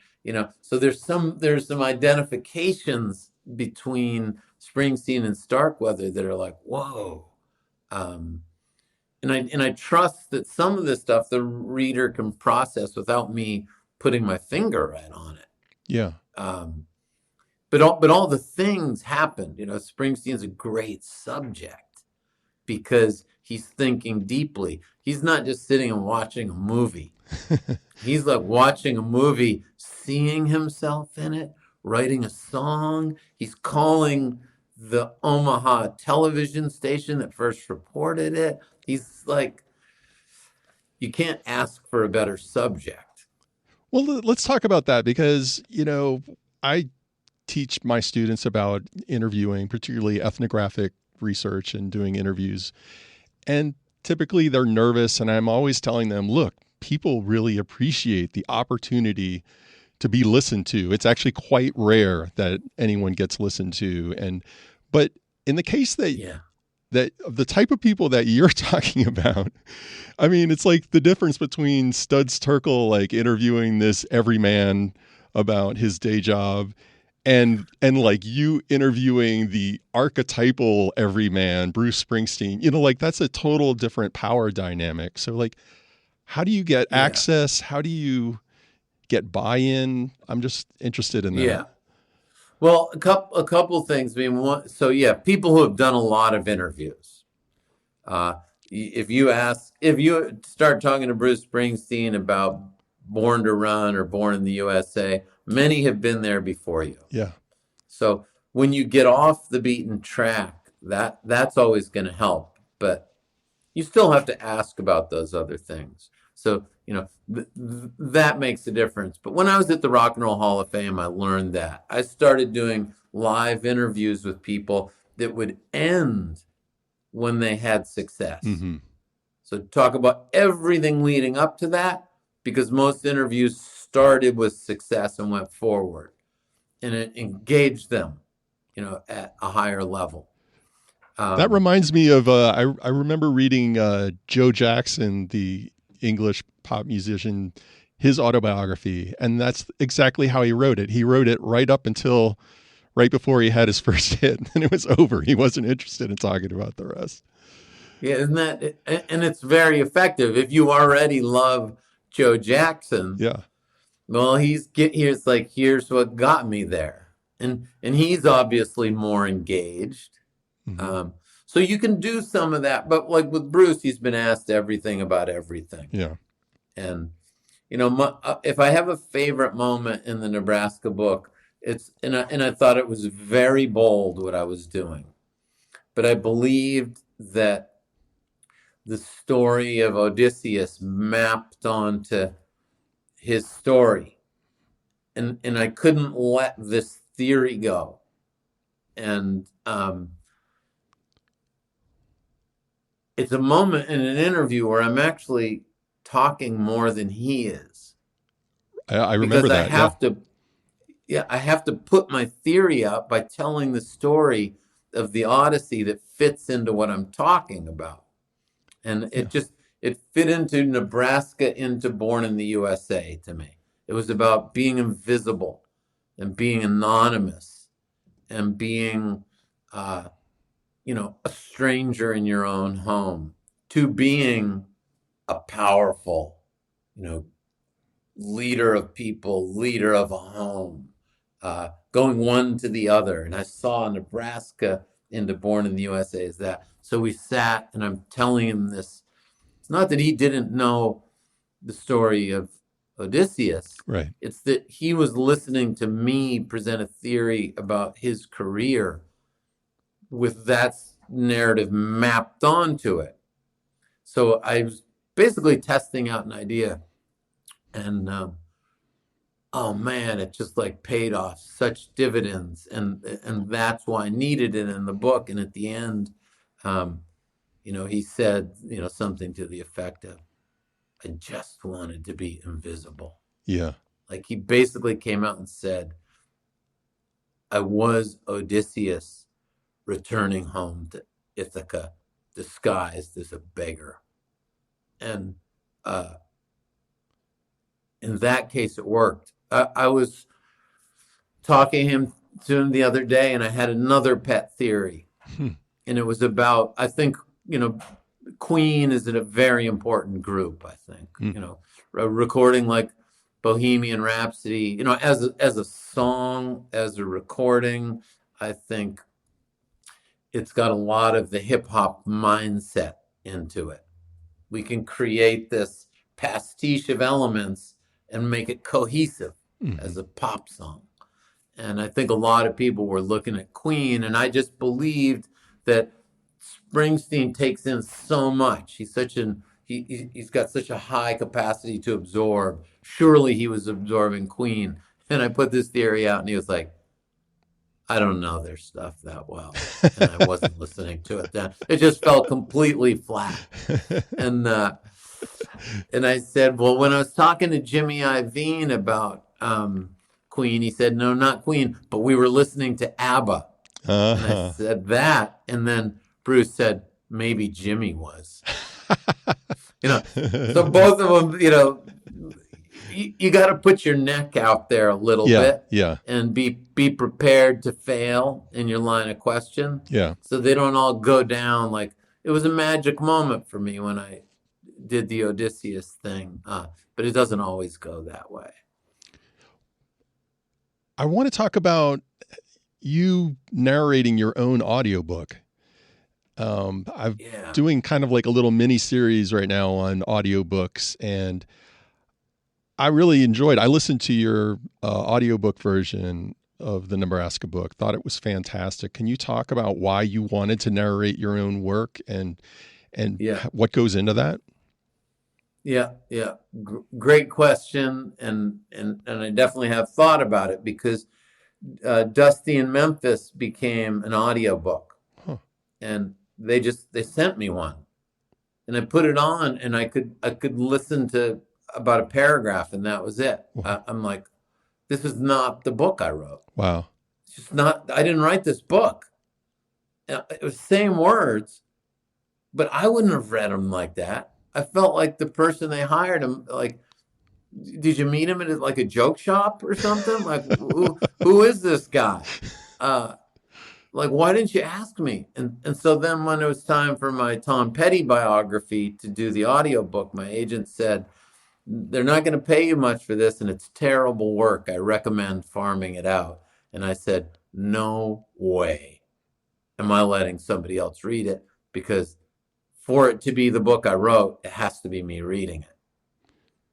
so there's some identifications between Springsteen and Starkweather that are like, whoa. And I trust that some of this stuff the reader can process without me putting my finger right on it.
Yeah.
But all the things happened. Springsteen's a great subject because he's thinking deeply. He's not just sitting and watching a movie. He's like watching a movie, seeing himself in it, writing a song. He's calling the Omaha television station that first reported it. He's like, you can't ask for a better subject.
Well, let's talk about that because, I teach my students about interviewing, particularly ethnographic research and doing interviews. And typically they're nervous. And I'm always telling them, look, people really appreciate the opportunity to be listened to. It's actually quite rare that anyone gets listened to. But in the case that of the type of people that you're talking about, I mean, it's like the difference between Studs Terkel, like interviewing this everyman about his day job and like you interviewing the archetypal everyman, Bruce Springsteen, like that's a total different power dynamic. So like, how do you get access? How do you get buy-in? I'm just interested in that.
Yeah. Well, a couple things. I mean, people who have done a lot of interviews. If you start talking to Bruce Springsteen about Born to Run or Born in the USA, many have been there before you.
Yeah.
So when you get off the beaten track, that's always going to help, but you still have to ask about those other things. So, that makes a difference. But when I was at the Rock and Roll Hall of Fame, I learned that. I started doing live interviews with people that would end when they had success.
Mm-hmm.
So talk about everything leading up to that, because most interviews started with success and went forward. And it engaged them, at a higher level.
That reminds me of, I remember reading Joe Jackson, the English pop musician, his autobiography. And that's exactly how he wrote it. He wrote it right before he had his first hit, and it was over. He wasn't interested in talking about the rest.
Yeah, and it's very effective. If you already love Joe Jackson,
yeah.
Well, here's what got me there, and he's obviously more engaged.
Mm-hmm.
So you can do some of that, but like with Bruce, he's been asked everything about everything.
Yeah.
And if I have a favorite moment in the Nebraska book, and I thought it was very bold what I was doing, but I believed that the story of Odysseus mapped onto his story, and I couldn't let this theory go. And it's a moment in an interview where I'm actually talking more than he is.
I remember that.
I have to put my theory out by telling the story of the Odyssey that fits into what I'm talking about. And it fit into Nebraska, into Born in the USA to me. It was about being invisible and being anonymous and being, a stranger in your own home, to being a powerful, leader of people, leader of a home, going one to the other. And I saw Nebraska into Born in the USA as that. So we sat, and I'm telling him this. It's not that he didn't know the story of Odysseus.
Right.
It's that he was listening to me present a theory about his career with that narrative mapped onto it. So I was basically testing out an idea, and oh man, it just like paid off such dividends, and that's why I needed it in the book. And at the end, he said, something to the effect of, I just wanted to be invisible.
Yeah.
Like he basically came out and said, I was Odysseus returning home to Ithaca, disguised as a beggar. And in that case, it worked. I was talking to him the other day, and I had another pet theory. And it was about, I think, Queen is in a very important group, I think. Recording like Bohemian Rhapsody, as a song, as a recording, I think it's got a lot of the hip hop mindset into it. We can create this pastiche of elements and make it cohesive
Mm-hmm.
as a pop song. And I think a lot of people were looking at Queen, and I just believed that Springsteen takes in so much. He's got such a high capacity to absorb. Surely he was absorbing Queen. And I put this theory out, and he was like, I don't know their stuff that well. And I wasn't listening to it then. It just felt completely flat. And I said, well, when I was talking to Jimmy Iovine about Queen, he said, no, not Queen, but we were listening to ABBA. And I said that, and then Bruce said, maybe Jimmy was. So both of them, you got to put your neck out there a little bit, and be prepared to fail in your line of question, so they don't all go down. Like, it was a magic moment for me when I did the Odysseus thing, but it doesn't always go that way.
I want to talk about you narrating your own audiobook. I'm doing kind of like a little mini series right now on audiobooks, and I really enjoyed. I listened to your audiobook version of the Nebraska book. Thought it was fantastic. Can you talk about why you wanted to narrate your own work and what goes into that?
Yeah. Great question, and I definitely have thought about it, because Dusty in Memphis became an audiobook, and they sent me one, and I put it on, and I could listen to about a paragraph, and that was it. I'm like, this is not the book I wrote.
Wow.
It's just not. I didn't write this book. It was the same words, but I wouldn't have read them like that. I felt like the person they hired him, like, did you meet him at like a joke shop or something? Like, who is this guy? Like, why didn't you ask me? And so then when it was time for my Tom Petty biography to do the audiobook, my agent said, they're not going to pay you much for this, and it's terrible work. I recommend farming it out. And I said, no way am I letting somebody else read it, because for it to be the book I wrote, it has to be me reading it.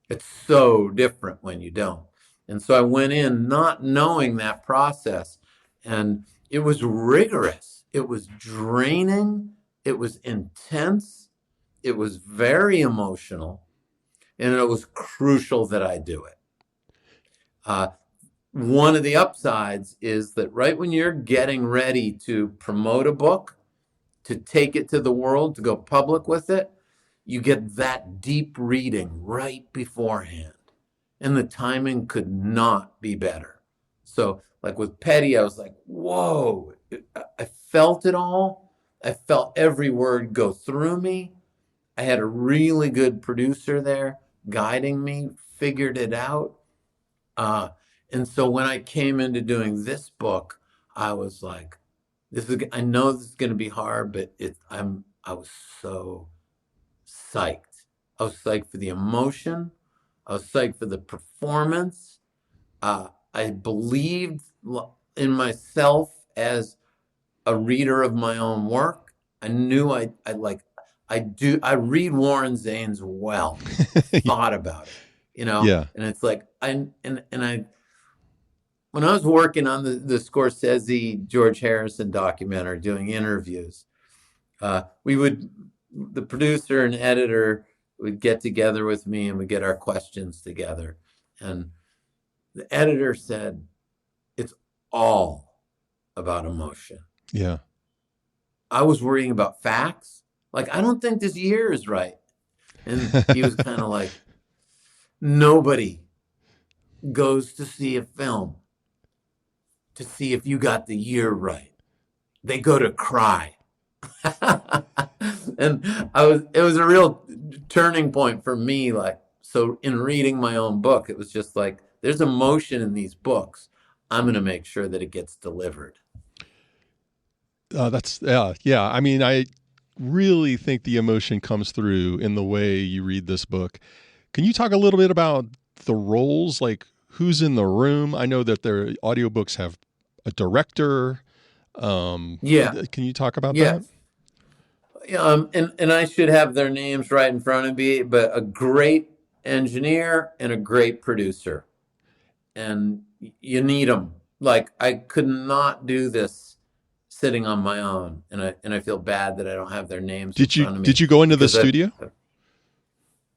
It's so different when you don't. And so I went in not knowing that process, and it was rigorous. It was draining. It was intense. It was very emotional, and it was crucial that I do it. One of the upsides is that right when you're getting ready to promote a book, to take it to the world, to go public with it, you get that deep reading right beforehand. And the timing could not be better. So like with Petty, I was like, whoa, I felt it all. I felt every word go through me. I had a really good producer there guiding me, figured it out. And so when I came into doing this book, I was like, I know this is going to be hard, but I was so psyched. I was psyched for the emotion. I was psyched for the performance. I believed in myself as a reader of my own work. I knew I read Warren Zanes well. Thought about it, and it's like when I was working on the Scorsese George Harrison documentary, doing interviews, the producer and editor would get together with me, and we'd get our questions together. And the editor said, it's all about emotion.
Yeah.
I was worrying about facts. Like, I don't think this year is right. And he was kind of like, nobody goes to see a film to see if you got the year right. They go to cry. And it was a real turning point for me. Like, so in reading my own book, it was just like, there's emotion in these books. I'm going to make sure that it gets delivered.
Yeah. I mean, I really think the emotion comes through in the way you read this book. Can you talk a little bit about the roles, like who's in the room? I know that their audiobooks have a director. Can you talk about that?
And I should have their names right in front of me, but a great engineer and a great producer, and you need them. Like, I could not do this sitting on my own, and I feel bad that I don't have their names in front of me.
Did you go into the
because
studio?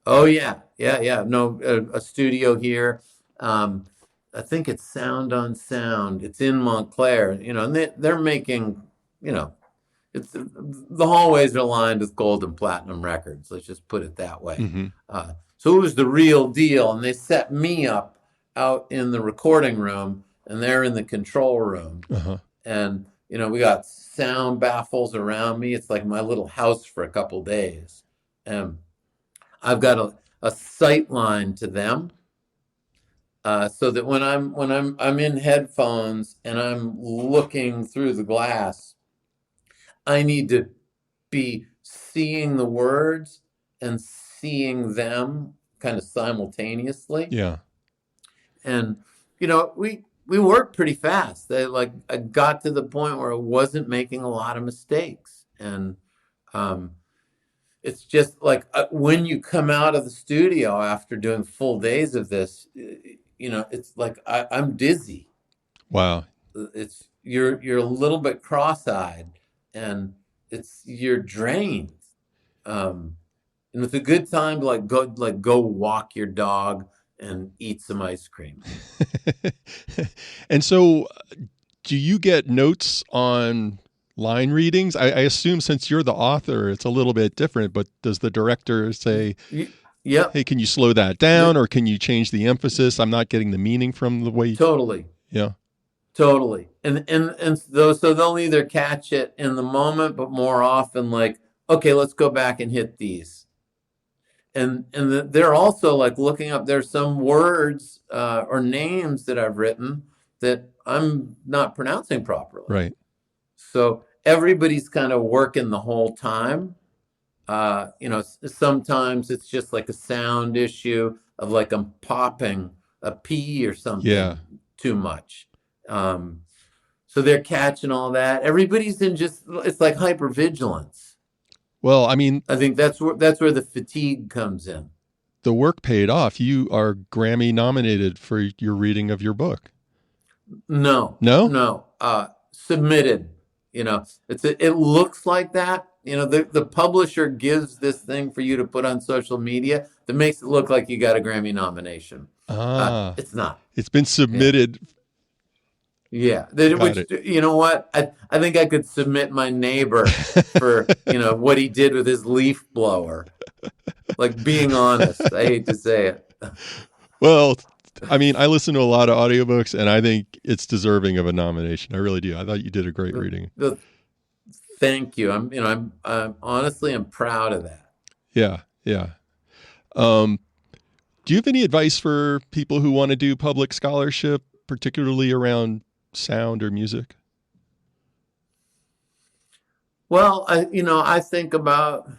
Oh yeah. No, a studio here. I think it's Sound on Sound. It's in Montclair, and they're making, it's the hallways are lined with gold and platinum records. Let's just put it that way.
Mm-hmm.
So it was the real deal, and they set me up out in the recording room, and they're in the control room,
Uh-huh.
and we got sound baffles around me. It's like my little house for a couple days, and I've got a sight line to them, so that when I'm in headphones and I'm looking through the glass, I need to be seeing the words and seeing them kind of simultaneously.
Yeah.
And we worked pretty fast. I got to the point where I wasn't making a lot of mistakes, and it's just like, when you come out of the studio after doing full days of this, it's like I'm dizzy.
Wow.
You're a little bit cross-eyed, and you're drained. And it's a good time to go walk your dog and eat some ice cream.
And so, do you get notes on line readings? I assume since you're the author, it's a little bit different, but does the director say,
Yep.
hey, can you slow that down, or can you change the emphasis? I'm not getting the meaning from the way.
Totally.
Yeah.
Totally. And so they'll either catch it in the moment, but more often like, okay, let's go back and hit these. And they're also like looking up, there's some words or names that I've written that I'm not pronouncing properly.
Right.
So everybody's kind of working the whole time. Sometimes it's just like a sound issue of like I'm popping a P or something too much. So they're catching all that. Everybody's it's like hypervigilance.
Well, I mean,
I think that's where the fatigue comes in.
The work paid off. You are Grammy nominated for your reading of your book.
No. Submitted. It looks like that. The publisher gives this thing for you to put on social media that makes it look like you got a Grammy nomination. It's not.
It's been submitted.
Yeah. You know what? I think I could submit my neighbor for, what he did with his leaf blower. Like, being honest. I hate to say it.
Well, I mean, I listen to a lot of audiobooks, and I think it's deserving of a nomination. I really do. I thought you did a great reading.
Thank you. I'm honestly, I'm proud of that.
Yeah. Do you have any advice for people who want to do public scholarship, particularly around sound or music?
Well, I think about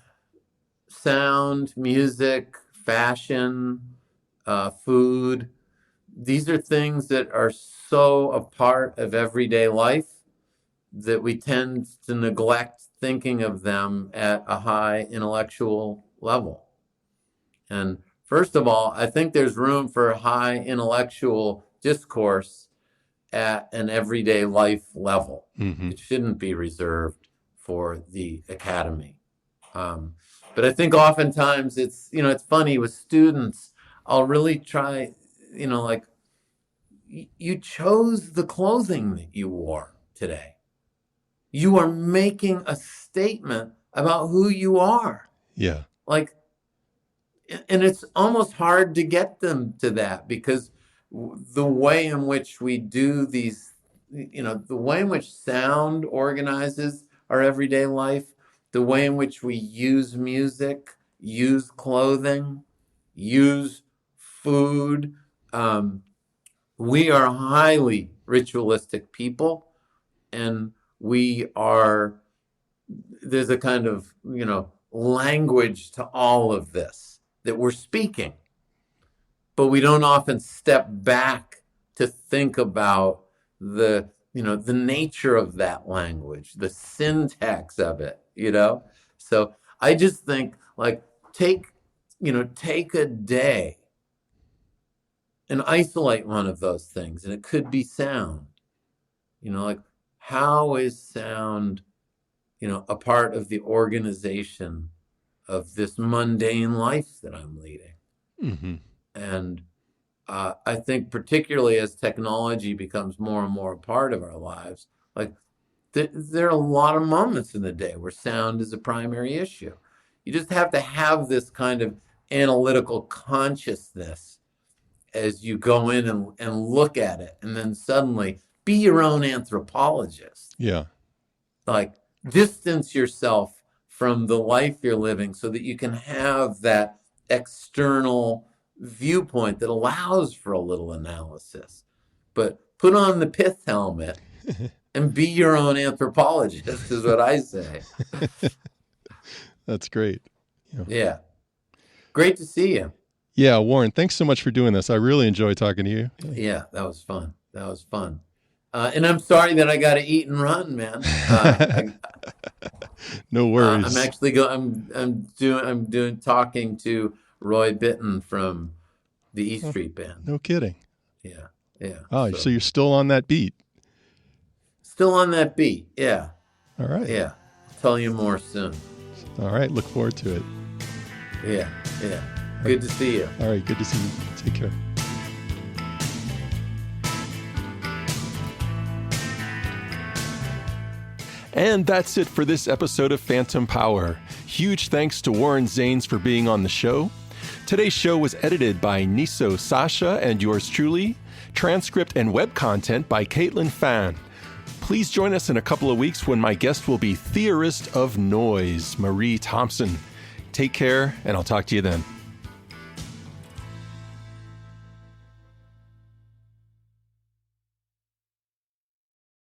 sound, music, fashion, food. These are things that are so a part of everyday life that we tend to neglect thinking of them at a high intellectual level. And first of all, I think there's room for high intellectual discourse at an everyday life level.
Mm-hmm.
It shouldn't be reserved for the academy. But I think oftentimes it's funny with students, I'll really try, like, you chose the clothing that you wore today. You are making a statement about who you are.
Yeah.
Like, and it's almost hard to get them to that, because the way in which we do these, the way in which sound organizes our everyday life, the way in which we use music, use clothing, use food, we are highly ritualistic people, and there's a kind of, language to all of this that we're speaking, but we don't often step back to think about the nature of that language, the syntax of it, So I just think, like, take a day and isolate one of those things. And it could be sound. Like, how is sound, a part of the organization of this mundane life that I'm leading?
Mm-hmm.
And I think particularly as technology becomes more and more a part of our lives, like there are a lot of moments in the day where sound is a primary issue. You just have to have this kind of analytical consciousness as you go in and look at it, and then suddenly be your own anthropologist.
Yeah.
Like, distance yourself from the life you're living so that you can have that external viewpoint that allows for a little analysis. But put on the pith helmet and be your own anthropologist is what I say.
That's great.
Yeah. Great to see you.
Yeah, Warren, thanks so much for doing this. I really enjoyed talking to you.
Yeah, that was fun. And I'm sorry that I got to eat and run, man.
No worries.
I'm actually talking to Roy Bittan from the E Street Band.
No kidding.
Yeah.
Oh, so you're still on that beat?
Still on that beat. Yeah.
All right.
Yeah. I'll tell you more soon.
All right. Look forward to it.
Yeah. Good to see you.
All right. Good to see you. Take care. And that's it for this episode of Phantom Power. Huge thanks to Warren Zanes for being on the show. Today's show was edited by Nisso, Sacha, and yours truly. Transcript and web content by Katelyn Phan. Please join us in a couple of weeks when my guest will be theorist of noise, Marie Thompson. Take care, and I'll talk to you then.